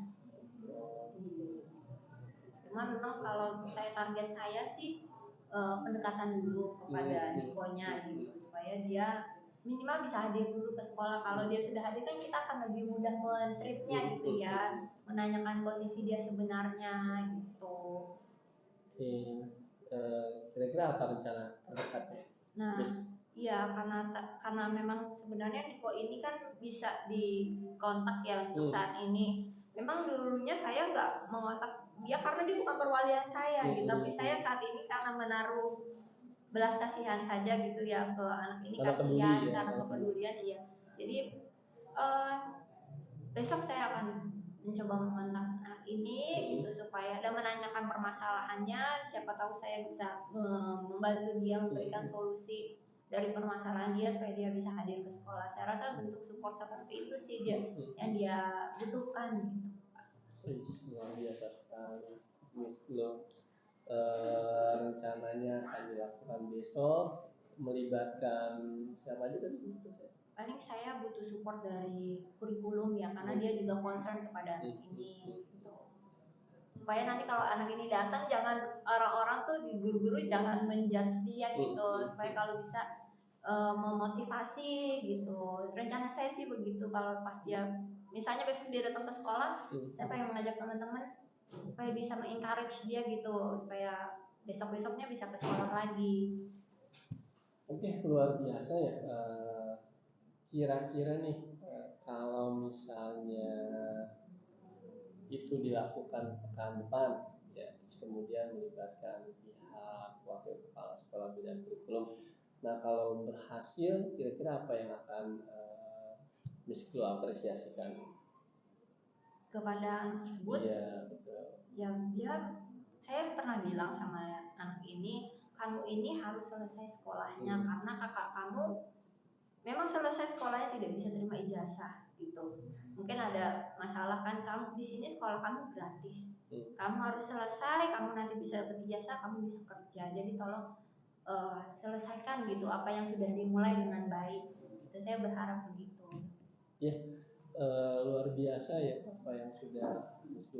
Speaker 2: Cuman memang kalau target saya sih pendekatan dulu kepada Nikonya gitu supaya dia minimal bisa hadir dulu ke sekolah. Kalau dia sudah hadir kan kita akan lebih mudah men-treatnya gitu ya, menanyakan kondisi dia sebenarnya gitu.
Speaker 1: Oke, kira-kira apa rencana terdekatnya?
Speaker 2: Nah, iya karena memang sebenarnya Niko ini kan bisa dikontak ya untuk saat ini. Memang dulunya saya nggak mengontak dia karena dia bukan perwalian saya gitu, tapi saya saat ini karena menaruh belas kasihan saja gitu ya ke anak ini, kasihan karena kepedulian dia. Jadi besok saya akan mencoba mengontak anak ini gitu supaya dan menanyakan permasalahannya, siapa tahu saya bisa membantu dia memberikan solusi dari permasalahan dia supaya dia bisa hadir ke sekolah. Saya rasa bentuk support seperti itu sih dia yang dia butuhkan gitu.
Speaker 1: Luar biasa sekali, Miss Glo. Rencananya akan dilakukan besok, melibatkan siapa aja tadi?
Speaker 2: Paling saya butuh support dari kurikulum ya, karena dia juga concern kepada anak ini gitu. Supaya nanti kalau anak ini datang jangan orang-orang tuh di guru-guru jangan menjudge dia gitu, supaya kalau bisa memotivasi gitu. Rencana saya sih begitu, kalau pas dia misalnya besok dia datang ke sekolah, saya pengen mengajak teman-teman supaya bisa mengencourage dia gitu, supaya besok-besoknya bisa ke sekolah lagi.
Speaker 1: Oke, luar biasa ya. Kira-kira nih kalau misalnya itu dilakukan pekan depan ya, kemudian melibatkan pihak wakil kepala sekolah bidang kurikulum. Nah kalau berhasil, kira-kira apa yang akan Miss Glo apresiasikan
Speaker 2: kepada anak tersebut?
Speaker 1: Iya betul.
Speaker 2: Ya dia, saya pernah bilang sama anak ini, kamu ini harus selesai sekolahnya karena kakak kamu memang selesai sekolahnya tidak bisa terima ijazah gitu. Mungkin ada masalah kan, kamu di sini sekolah kamu gratis, kamu harus selesai, kamu nanti bisa dapat ijazah, kamu bisa kerja. Jadi tolong selesaikan gitu apa yang sudah dimulai dengan baik. Gitu. Saya berharap begitu.
Speaker 1: Ya, luar biasa ya apa yang sudah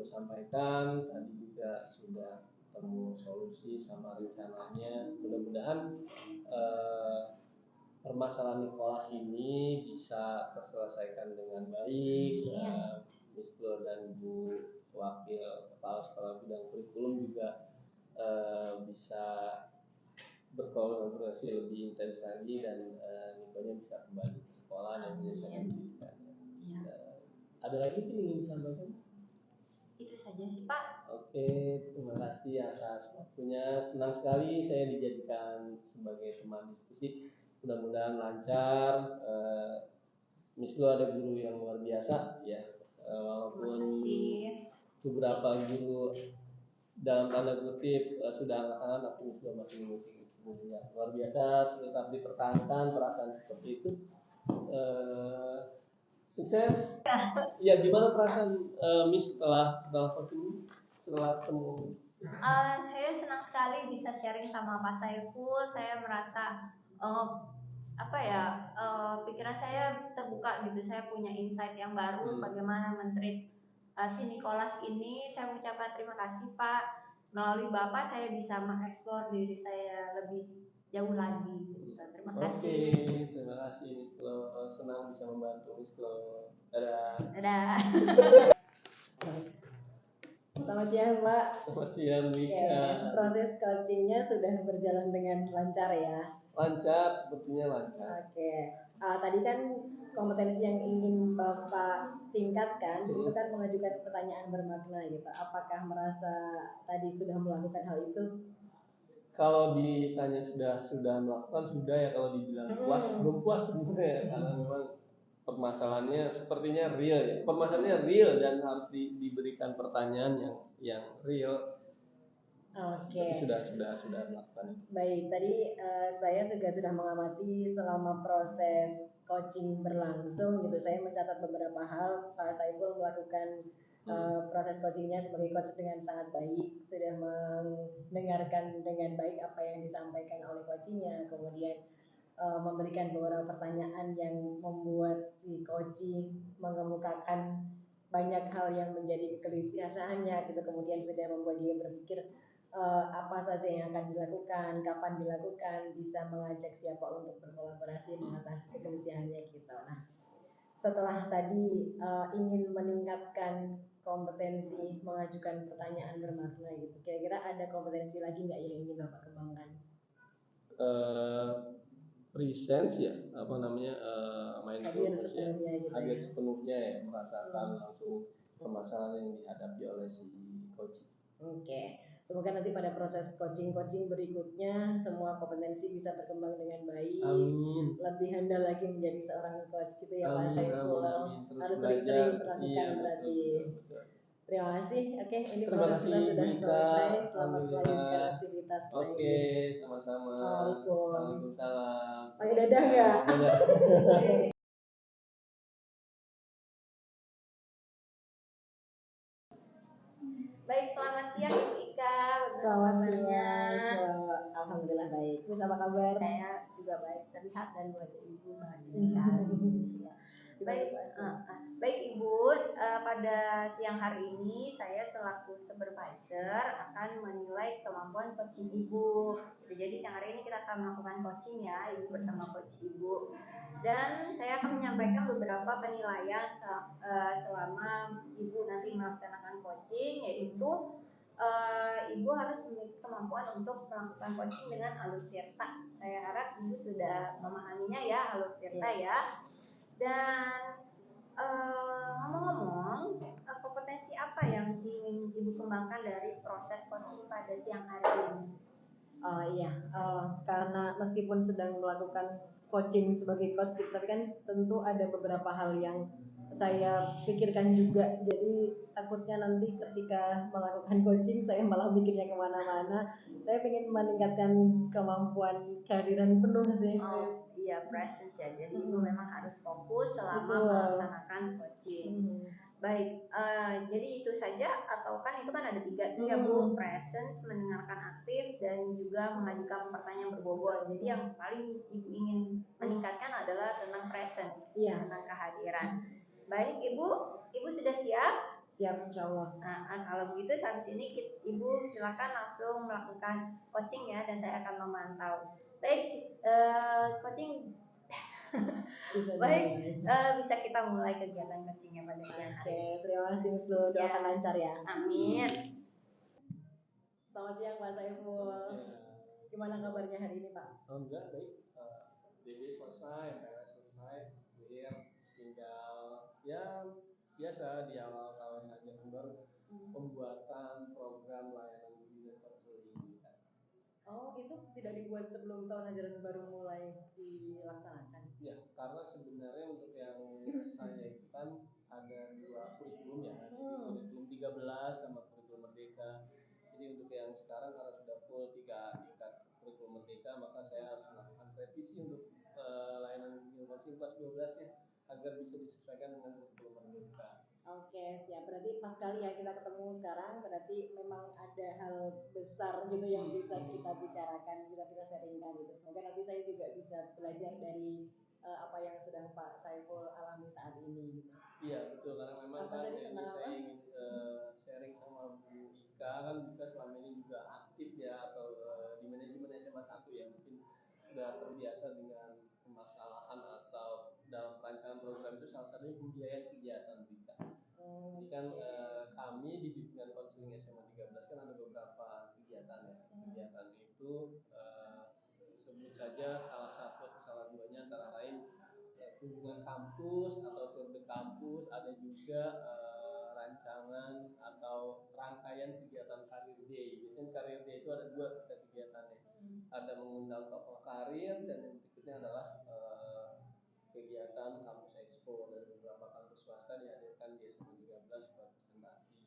Speaker 1: sampaikan tadi, juga sudah ketemu solusi sama rencananya. Mudah-mudahan permasalahan Nicholas ini bisa terselesaikan dengan baik. Miss Glo dan Bu Wakil Kepala Sekolah Bidang Kurikulum juga bisa berkolaborasi lebih intens lagi dan Nikonya bisa kembali ke sekolah dan menyelesaikan pendidikannya. Ada lagi yang ingin disampaikan?
Speaker 2: Itu saja sih Pak.
Speaker 1: Oke, terima kasih atas waktunya. Senang sekali saya dijadikan sebagai teman diskusi. Mudah-mudahan lancar. Miss Glo ada guru yang luar biasa ya. Walaupun beberapa guru dalam tanda kutip sudah angkat-angkat, tapi Miss Glo masih memiliki gurunya luar biasa. Tetap dipertahankan perasaan seperti itu. Sukses. Ya, gimana perasaan Miss setelah coaching, setelah ketemu?
Speaker 2: Saya senang sekali bisa sharing sama Pak Saiful. Saya merasa pikiran saya terbuka gitu. Saya punya insight yang baru bagaimana menteri si Nicholas ini. Saya mengucapkan terima kasih Pak. Melalui Bapak saya bisa mengeksplor diri saya lebih jauh lagi. Gitu. Terima kasih.
Speaker 1: Oke, terima kasih Miss Glo. Senang bisa membantu Miss Glo. Dadah.
Speaker 2: Dadah.
Speaker 3: Selamat siang Mbak.
Speaker 1: Selamat siang Wika.
Speaker 3: Proses coachingnya sudah berjalan dengan lancar ya?
Speaker 1: Lancar, sepertinya lancar.
Speaker 3: Oke. Tadi kan kompetensi yang ingin Bapak tingkatkan itu kan mengajukan pertanyaan bermakna gitu. Apakah merasa tadi sudah melakukan hal itu?
Speaker 1: Kalau ditanya sudah melakukan, sudah ya. Kalau dibilang puas, belum puas sebenarnya karena memang permasalahannya sepertinya real ya. Permasalahannya real dan harus diberikan pertanyaan yang real.
Speaker 3: Oke.
Speaker 1: Sudah melakukan.
Speaker 3: Baik, tadi saya juga sudah mengamati selama proses coaching berlangsung gitu. Saya mencatat beberapa hal. Pak Saiful melakukan proses coachingnya sebagai coach dengan sangat baik, sudah mendengarkan dengan baik apa yang disampaikan oleh coachingnya, kemudian memberikan beberapa pertanyaan yang membuat si coaching mengemukakan banyak hal yang menjadi kegelisahannya gitu, kemudian sudah membuat dia berpikir apa saja yang akan dilakukan, kapan dilakukan, bisa mengajak siapa untuk berkolaborasi mengatasi kegelisahannya gitu. Nah, setelah tadi ingin meningkatkan kompetensi mengajukan pertanyaan bermakna gitu, kira-kira ada kompetensi lagi nggak yang ingin Bapak kembangkan?
Speaker 1: Presence ya, apa namanya, mindfulness ya,
Speaker 3: gitu
Speaker 1: hadir sepenuhnya ya, merasakan langsung permasalahan yang dihadapi oleh si coach.
Speaker 3: Oke. Semoga nanti pada proses coaching berikutnya semua kompetensi bisa berkembang dengan baik. Amin. Lebih handal lagi menjadi seorang coach gitu ya Pak Saiful. Harus sering-sering melakukan berarti. Betul. Terima kasih. Oke, ini proses kita sudah selesai. Selamat melanjutkan aktivitas lain.
Speaker 1: Oke, sama-sama. Waalaikumsalam.
Speaker 3: Pakai dadah nggak?
Speaker 2: Baik, selamat siang Ibu Ika.
Speaker 3: Selamat siang. Alhamdulillah baik. Terus apa kabar?
Speaker 2: Saya juga baik, terlihat dan wajah Ibu bahagia sekali. Baik Ibu, pada siang hari ini saya selaku supervisor akan menilai kemampuan coaching Ibu. Jadi siang hari ini kita akan melakukan coaching ya, Ibu bersama coach Ibu. Dan saya akan menyampaikan beberapa penilaian selama Ibu nanti melaksanakan coaching, yaitu Ibu harus memiliki kemampuan untuk melakukan coaching dengan alur tirta. Saya harap Ibu sudah memahaminya ya, alur tirta ya. Dan ngomong-ngomong, kompetensi apa yang ingin Ibu kembangkan dari proses coaching pada siang hari ini?
Speaker 3: Karena meskipun sedang melakukan coaching sebagai coach, tapi kan tentu ada beberapa hal yang saya pikirkan juga. Jadi takutnya nanti ketika melakukan coaching saya malah mikirnya kemana-mana. Saya ingin meningkatkan kemampuan kehadiran penuh sih.
Speaker 2: Iya, presence ya. Jadi Ibu memang harus fokus selama melaksanakan coaching. Baik, jadi itu saja, atau kan itu kan ada tiga Bu, presence, mendengarkan aktif, dan juga mengajukan pertanyaan berbobot. Jadi yang paling Ibu ingin meningkatkan adalah tentang presence, tentang kehadiran. Baik Ibu sudah siap?
Speaker 3: Siap, insya Allah.
Speaker 2: Nah, kalau begitu habis ini Ibu silakan langsung melakukan coaching ya, dan saya akan memantau. Baik, coaching
Speaker 3: Bisa
Speaker 2: Baik,
Speaker 3: dimulai.
Speaker 2: bisa kita mulai kegiatan coachingnya pada siang hari.
Speaker 3: Oke, terima kasih Miss Lu, doakan lancar ya.
Speaker 2: Amin.
Speaker 3: Selamat siang Pak Saiful. Gimana kabarnya hari ini Pak?
Speaker 1: Alhamdulillah baik. DB selesai, MPLS selesai, clear, tinggal ya biasa di awal tahun ajaran baru pembuatan program layanan bimbingan konseling.
Speaker 3: Oh, itu tidak dibuat sebelum tahun ajaran baru mulai dilaksanakan?
Speaker 1: Ya, karena sebenarnya untuk yang saya itu kan ada dua kurikulum ya, kurikulum 13 sama kurikulum merdeka. Jadi untuk yang sekarang karena sudah full 3 tingkat kurikulum merdeka, maka saya harus melakukan revisi untuk layanan bimbingan konseling kelas 12 ya, agar bisa disesuaikan dengan kurikulum merdeka.
Speaker 3: Oke, siap. Berarti pas kali ya kita ketemu sekarang, berarti memang ada hal besar gitu yang bisa kita bicarakan, bisa kita sharingkan gitu. Semoga nanti saya juga bisa belajar dari apa yang sedang Pak Saiful alami saat ini. Gitu.
Speaker 1: Iya betul, karena memang
Speaker 3: Apa
Speaker 1: kan
Speaker 3: tadi
Speaker 1: ini
Speaker 3: tentang apa?
Speaker 1: saya ingin sharing sama Bu Ika, kan Ika selama ini juga aktif ya atau di manajemen SMA 1 ya, mungkin sudah terbiasa dengan permasalahan atau dalam rancangan program itu salah satunya pembiayaan kegiatan Bu Ika. Jadi kan kami di bimbingan konseling SMA 13 kan ada beberapa kegiatan ya. Kegiatan itu sebut saja salah satu atau salah duanya antara lain kunjungan kampus atau tour de kampus, ada juga rancangan atau rangkaian kegiatan karir day. Biasanya karir day itu ada dua kegiatannya, ada mengundang tokoh karir dan yang berikutnya adalah kegiatan kampus expo dari beberapa kampus swasta dihadirkan di SMA 13 buat presentasi.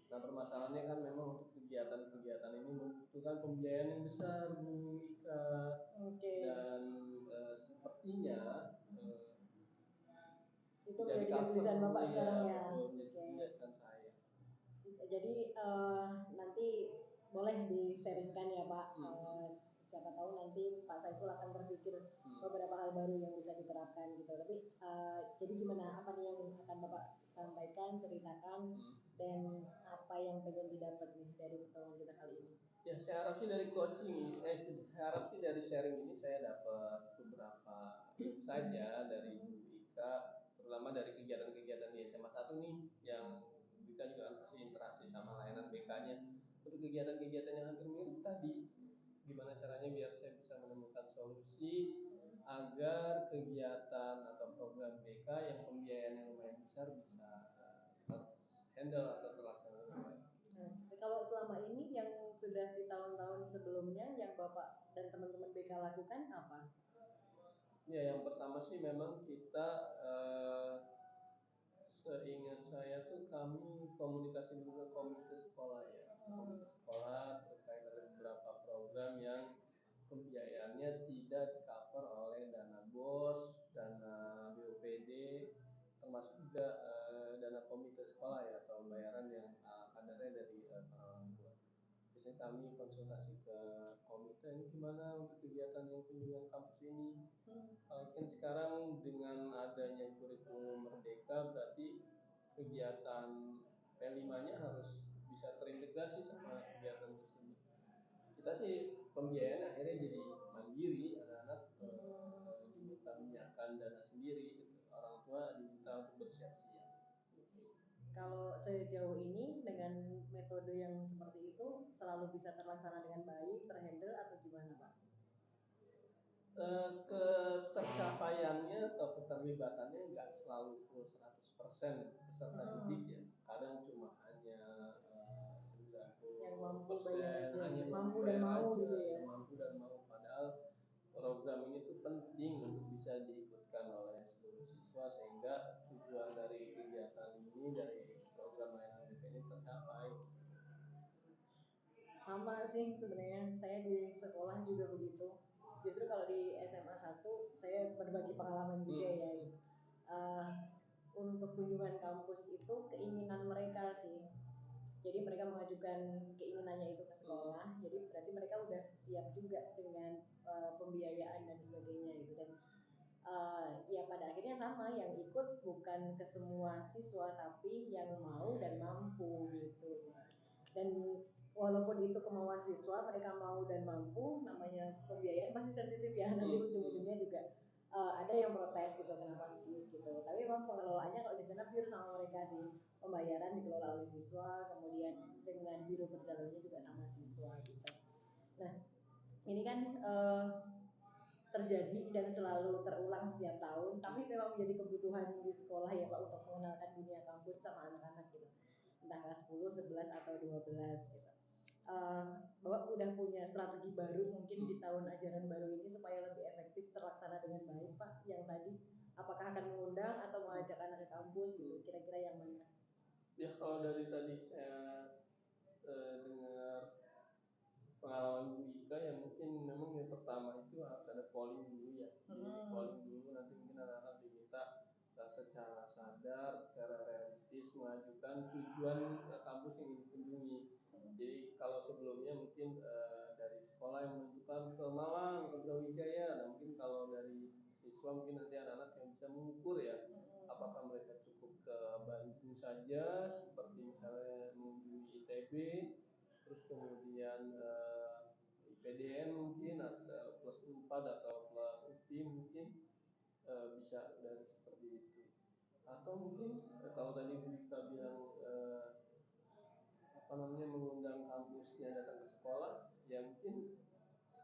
Speaker 1: Nah permasalahannya kan memang untuk kegiatan-kegiatan ini membutuhkan pembiayaan yang besar Bu Ika. Dan sepertinya
Speaker 3: itu menjadi kegelisahan Bapak sekarang ya.
Speaker 1: Kegelisahan saya.
Speaker 3: Jadi nanti boleh di-sharingkan ya Pak. Siapa tahu nanti Pak Saiful akan terpikir beberapa hal baru yang bisa diterapkan gitu. Tapi jadi gimana, apa nih yang akan Bapak sampaikan, ceritakan, dan apa yang pengen didapat nih dari pertemuan kita kali ini?
Speaker 1: Ya saya harap sih dari coaching, saya harap sih dari sharing ini saya dapat beberapa insight ya dari Bu Ika, terutama dari kegiatan-kegiatan di SMA 1 nih yang kita juga interaksi sama layanan BK-nya. Untuk kegiatan-kegiatan yang hampir mirip tadi, gimana caranya biar saya bisa menemukan solusi agar kegiatan atau program BK yang pembiayaan yang lumayan besar bisa handle atau terlaksana dengan baik.
Speaker 3: Kalau selama ini yang sudah di tahun-tahun sebelumnya yang Bapak dan teman-teman BK lakukan apa?
Speaker 1: Ya, yang pertama sih memang kita seingat saya tuh kami komunikasi dulu ke komite sekolah ya. Komite sekolah terkait dengan beberapa program yang pembiayaannya tidak di-cover oleh dana BOS, dana BUPD, termasuk juga dana komite sekolah ya atau bayaran yang kadarnya dari para orang tua. Biasanya kami konsultasi ke komite ini gimana untuk kegiatan yang kunjungan kampus ini. Kan sekarang dengan adanya kurikulum merdeka berarti kegiatan P5-nya harus bisa terintegrasi sama kegiatan tersebut. Kita sih pembiayaan akhirnya jadi mandiri, anak-anak diminta menyiapkan dana sendiri, orang tua diminta untuk bersiap-siap.
Speaker 3: Kalau sejauh ini dengan metode yang seperti itu selalu bisa terlaksana dengan baik, terhandle atau gimana Pak?
Speaker 1: Ketercapaiannya atau keterlibatannya nggak selalu full 100% peserta didik ya. Kadang cuma hanya 90%
Speaker 3: yang mampu bayar aja,
Speaker 1: hanya
Speaker 3: mampu dan mau
Speaker 1: aja,
Speaker 3: gitu ya.
Speaker 1: mampu dan mau. Padahal program ini tuh penting untuk bisa diikutkan oleh seluruh siswa sehingga tujuan dari kegiatan ini, dari program layanan BK ini tercapai.
Speaker 3: Sama sih sebenarnya, saya di sekolah juga begitu. Justru kalau di SMA 1 saya berbagi pengalaman juga ya. Untuk kunjungan kampus itu keinginan mereka sih. Jadi mereka mengajukan keinginannya itu ke sekolah. Jadi berarti mereka udah siap juga dengan pembiayaan dan sebagainya gitu. Dan ya pada akhirnya sama, yang ikut bukan ke semua siswa tapi yang mau dan mampu gitu. Dan walaupun itu kemauan siswa, mereka mau dan mampu, namanya pembiayaan pasti sensitif ya, nanti ujung-ujungnya juga ada yang protes gitu kenapa skis gitu, tapi memang pengelolaannya kalau di sana pure sama mereka sih, pembayaran dikelola oleh siswa, kemudian dengan biro perjalanannya juga sama siswa gitu. Nah ini kan terjadi dan selalu terulang setiap tahun, tapi memang menjadi kebutuhan di sekolah ya Pak untuk mengenalkan dunia kampus sama anak-anak gitu, entah kelas 10, 11 atau 12 gitu. Bapak udah punya strategi baru mungkin di tahun ajaran baru ini supaya lebih efektif terlaksana dengan baik Pak, yang tadi apakah akan mengundang atau mengajak anak ke kampus gitu, kira-kira yang mana?
Speaker 1: Ya kalau dari tadi saya dengar pengalaman Bu Ika ya, mungkin memang yang pertama itu harus ada polling dulu ya. Jadi polling dulu, nanti mungkin anak-anak diminta secara sadar, secara realistis mengajukan tujuan kampus yang ingin dikunjungi. Jadi kalau sebelumnya mungkin dari sekolah yang menentukan ke Malang, ke Brawijaya, nah mungkin kalau dari siswa mungkin nanti anak-anak yang bisa mengukur ya, apakah mereka cukup ke Bandung saja, seperti misalnya mengunjungi ITB, terus kemudian IPDN mungkin atau plus 4 atau plus UPI mungkin bisa dari seperti itu, atau mungkin kalau tadi kita bilang apa namanya mengundang kampusnya datang ke sekolah, ya mungkin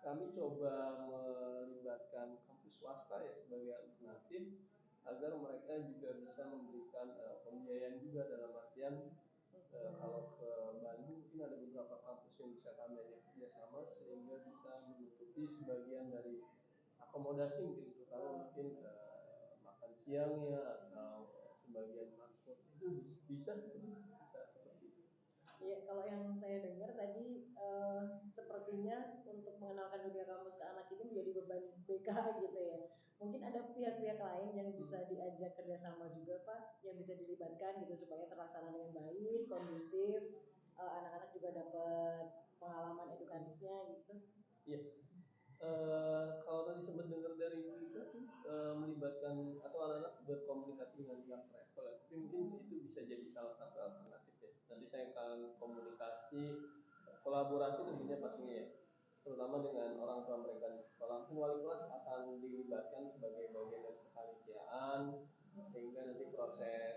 Speaker 1: kami coba melibatkan kampus swasta ya sebagai alternatif agar mereka juga bisa memberikan pembiayaan juga, dalam artian kalau ke Bandung mungkin ada beberapa kampus yang bisa kami ajak kerjasama sehingga bisa menutupi sebagian dari akomodasi, mungkin terutama mungkin makan siangnya atau sebagian transport itu bisa seperti itu.
Speaker 3: Ya, kalau yang saya dengar tadi sepertinya untuk mengenalkan dunia kampus ke anak ini menjadi beban BK gitu ya. Mungkin ada pihak-pihak lain yang bisa diajak kerjasama juga Pak, yang bisa dilibatkan gitu supaya terlaksana dengan baik, kondusif, anak-anak juga dapat pengalaman edukatifnya gitu.
Speaker 1: Iya. Kalau tadi sempat dengar dari itu melibatkan atau anak-anak berkomunikasi dengan pihak travel, tapi mungkin itu bisa jadi salah satu alternatif ya. Nanti saya akan komunikasi kolaborasi tentunya pastinya ya, terutama dengan orang tua mereka di sekolah. Mungkin wali kelas akan dilibatkan sebagai bagian dari kepanitiaan sehingga nanti proses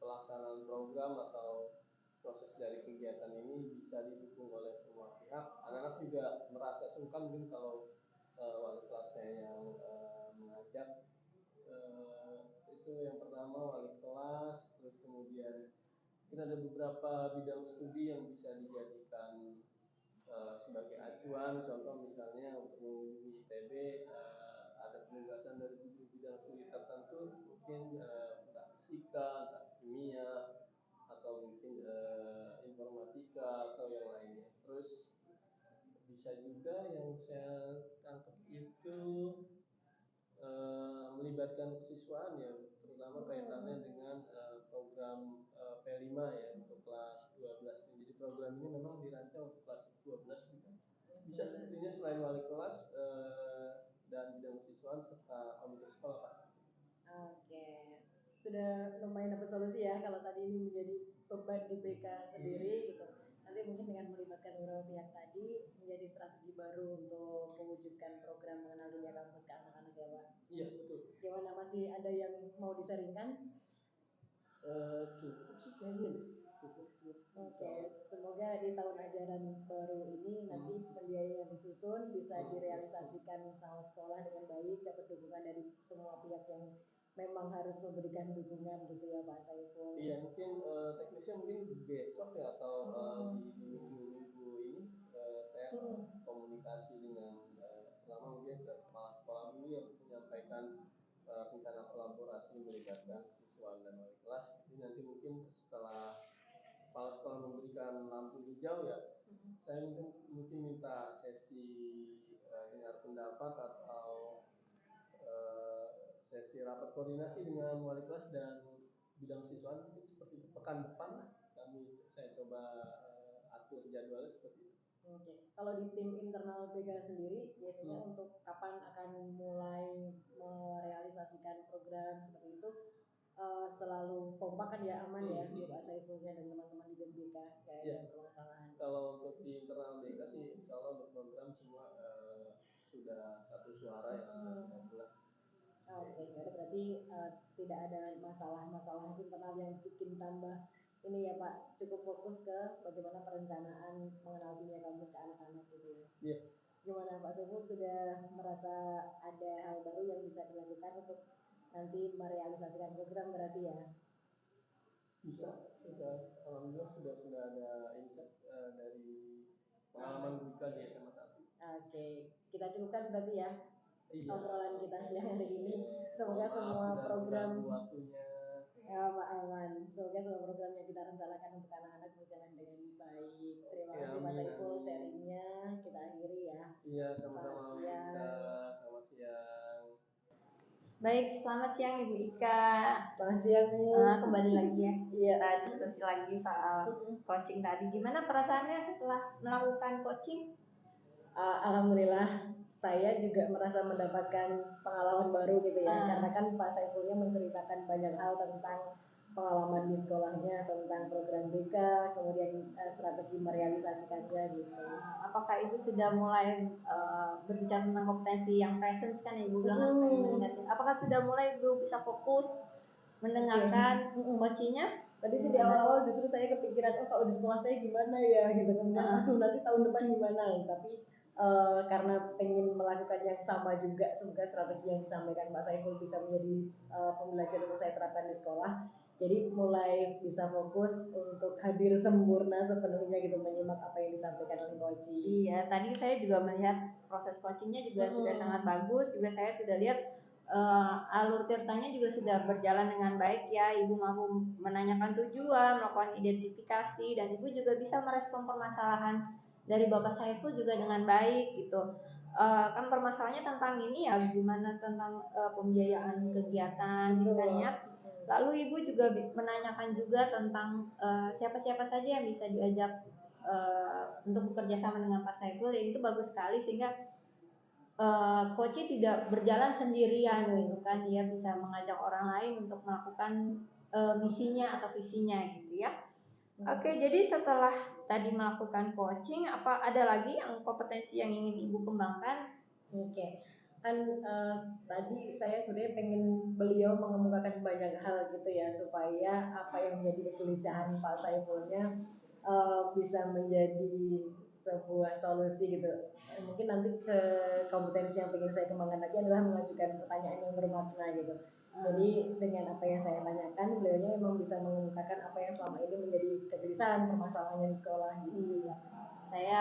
Speaker 1: pelaksanaan program atau proses dari kegiatan ini bisa didukung oleh semua pihak. Anak-anak juga merasa sungkan mungkin kalau wali kelasnya yang mengajak. Itu yang pertama wali kelas, terus kemudian mungkin ada beberapa bidang studi yang bisa dijadikan sebagai acuan. Contoh misalnya untuk mengunjungi ITB ada penugasan dari bidang studi tertentu, mungkin entah fisika, entah kimia, atau mungkin informatika atau yang lainnya. Terus bisa juga yang saya tangkap itu melibatkan kesiswaan ya, terutama kaitannya dengan program P5 ya untuk kelas 12. Jadi program ini memang dirancang untuk kelas 12 juga. Bisa sepertinya selain wali kelas dan bidang kesiswaan serta komite sekolah Pak.
Speaker 3: Oke, sudah lumayan dapat solusi ya kalau tadi ini menjadi beban di BK sendiri gitu. Nanti mungkin dengan melibatkan beberapa pihak tadi menjadi strategi baru untuk mewujudkan program mengenal dunia kampus ke anak-anak ya Pak.
Speaker 1: Iya betul.
Speaker 3: Gimana, masih ada yang mau disaringkan?
Speaker 1: Cukup sih kayaknya deh. Cukup.
Speaker 3: Oke, semoga di tahun ajaran baru ini nanti pembiayaan yang disusun bisa direalisasikan sama sekolah dengan baik, dapat dukungan dari semua pihak yang memang harus memberikan dukungan gitu ya Pak Saiful.
Speaker 1: Iya mungkin teknisnya mungkin besok ya atau di minggu-minggu ini saya komunikasi dengan pertama mungkin ke kepala sekolah dulu yang menyampaikan rencana kolaborasi melibatkan siswa dan wali kelas. Jadi nanti mungkin setelah kepala sekolah memberikan lampu hijau ya, saya mungkin minta sesi dengar pendapat atau sesi rapat koordinasi dengan wali kelas dan bidang siswaan mungkin seperti itu. Pekan depan lah saya coba atur jadwalnya seperti itu.
Speaker 3: Oke, kalau di tim internal BK sendiri biasanya untuk kapan akan mulai merealisasikan program seperti itu, selalu kompak kan ya, aman ya Pak Saifulnya dan teman-teman di BK, kayak ada permasalahan.
Speaker 1: Kalau untuk di internal BK sih insya Allah berprogram semua sudah satu suara ya sudah bulat.
Speaker 3: Oke, berarti tidak ada masalah-masalah internal yang bikin tambah ini ya Pak, cukup fokus ke bagaimana perencanaan mengenal dunia kampus ke anak-anak gitu ya.
Speaker 1: Iya.
Speaker 3: Gimana Pak Saiful, sudah merasa ada hal baru yang bisa dilakukan untuk nanti merealisasikan program berarti ya?
Speaker 1: Bisa, sudah, alhamdulillah sudah ada insight dari pengalaman Buka di SMA 1.
Speaker 3: Oke, kita cukupkan berarti ya
Speaker 1: Iya.
Speaker 3: obrolan kita siang hari ini. Semoga
Speaker 1: Maaf,
Speaker 3: semua
Speaker 1: sudah
Speaker 3: program
Speaker 1: mengganggu waktunya.
Speaker 3: ya Pak Aman, semoga semua program yang kita rencanakan untuk anak-anak berjalan dengan baik. Terima kasih Pak Saiful sharingnya, kita akhiri ya.
Speaker 1: Iya, sama-sama
Speaker 3: Selamat
Speaker 1: Ika.
Speaker 3: siang.
Speaker 1: Selamat siang.
Speaker 2: Baik, selamat siang Ibu Ika.
Speaker 3: Selamat siang Miss.
Speaker 2: Kembali lagi ya.
Speaker 3: Iya.
Speaker 2: Kita diskusi lagi soal coaching tadi. Gimana perasaannya setelah melakukan coaching?
Speaker 3: Alhamdulillah, saya juga merasa mendapatkan pengalaman baru gitu ya. Karena kan Pak Saifulnya menceritakan banyak hal tentang pengalaman di sekolahnya, tentang program BK, kemudian strategi merealisasikannya gitu.
Speaker 2: Apakah Ibu sudah mulai berbicara tentang kompetensi yang presence kan Ibu bilang kan pengen meningkatin. Apakah sudah mulai Ibu bisa fokus mendengarkan coachingnya?
Speaker 3: Tadi sih di awal-awal justru saya kepikiran, oh kalau di sekolah saya gimana ya gitu kan, aduh nanti tahun depan gimana. Tapi karena pengen melakukan yang sama juga, semoga strategi yang disampaikan Pak Saiful bisa menjadi pembelajaran yang saya terapkan di sekolah. Jadi mulai bisa fokus untuk hadir sempurna sepenuhnya gitu, menyimak apa yang disampaikan oleh coaching.
Speaker 2: Iya, tadi saya juga melihat proses coachingnya juga sudah sangat bagus. Juga saya sudah lihat alur ceritanya juga sudah berjalan dengan baik ya. Ibu mampu menanyakan tujuan, melakukan identifikasi, dan Ibu juga bisa merespon permasalahan dari Bapak Saiful juga dengan baik gitu. Kan permasalahannya tentang ini ya, gimana tentang pembiayaan kegiatan gitu kan ya. Lalu Ibu juga menanyakan juga tentang siapa-siapa saja yang bisa diajak untuk bekerja sama dengan Pak Saiful, ya itu bagus sekali sehingga coaching tidak berjalan sendirian gitu kan, dia bisa mengajak orang lain untuk melakukan misinya atau visinya gitu ya. Oke, jadi setelah tadi melakukan coaching, apa ada lagi yang kompetensi yang ingin Ibu kembangkan?
Speaker 3: Oke, kan tadi saya sebenarnya pengen beliau mengemukakan banyak hal gitu ya, supaya apa yang menjadi kegelisahan Pak Saifulnya bisa menjadi sebuah solusi gitu. Mungkin nanti ke kompetensi yang ingin saya kembangkan lagi adalah mengajukan pertanyaan yang bermakna gitu. Jadi dengan apa yang saya tanyakan, beliaunya memang bisa mengemukakan apa yang selama ini menjadi kegelisahan permasalahannya di sekolah gitu.
Speaker 2: Saya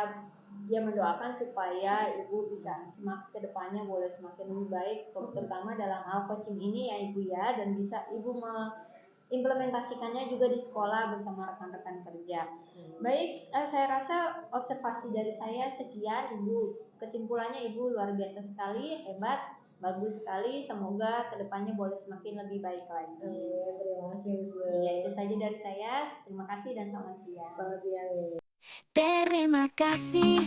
Speaker 2: mendoakan supaya Ibu bisa semakin kedepannya boleh semakin lebih baik, terutama dalam hal coaching ini ya Ibu ya, dan bisa Ibu implementasikannya juga di sekolah bersama rekan-rekan kerja. Baik, saya rasa observasi dari saya sekian Ibu. Kesimpulannya Ibu luar biasa sekali, hebat, bagus sekali. Semoga kedepannya boleh semakin lebih baik lagi.
Speaker 3: Terima kasih Miss.
Speaker 2: Ya, itu saja dari saya. Terima kasih dan selamat siang.
Speaker 3: Selamat siang.
Speaker 4: Terima kasih.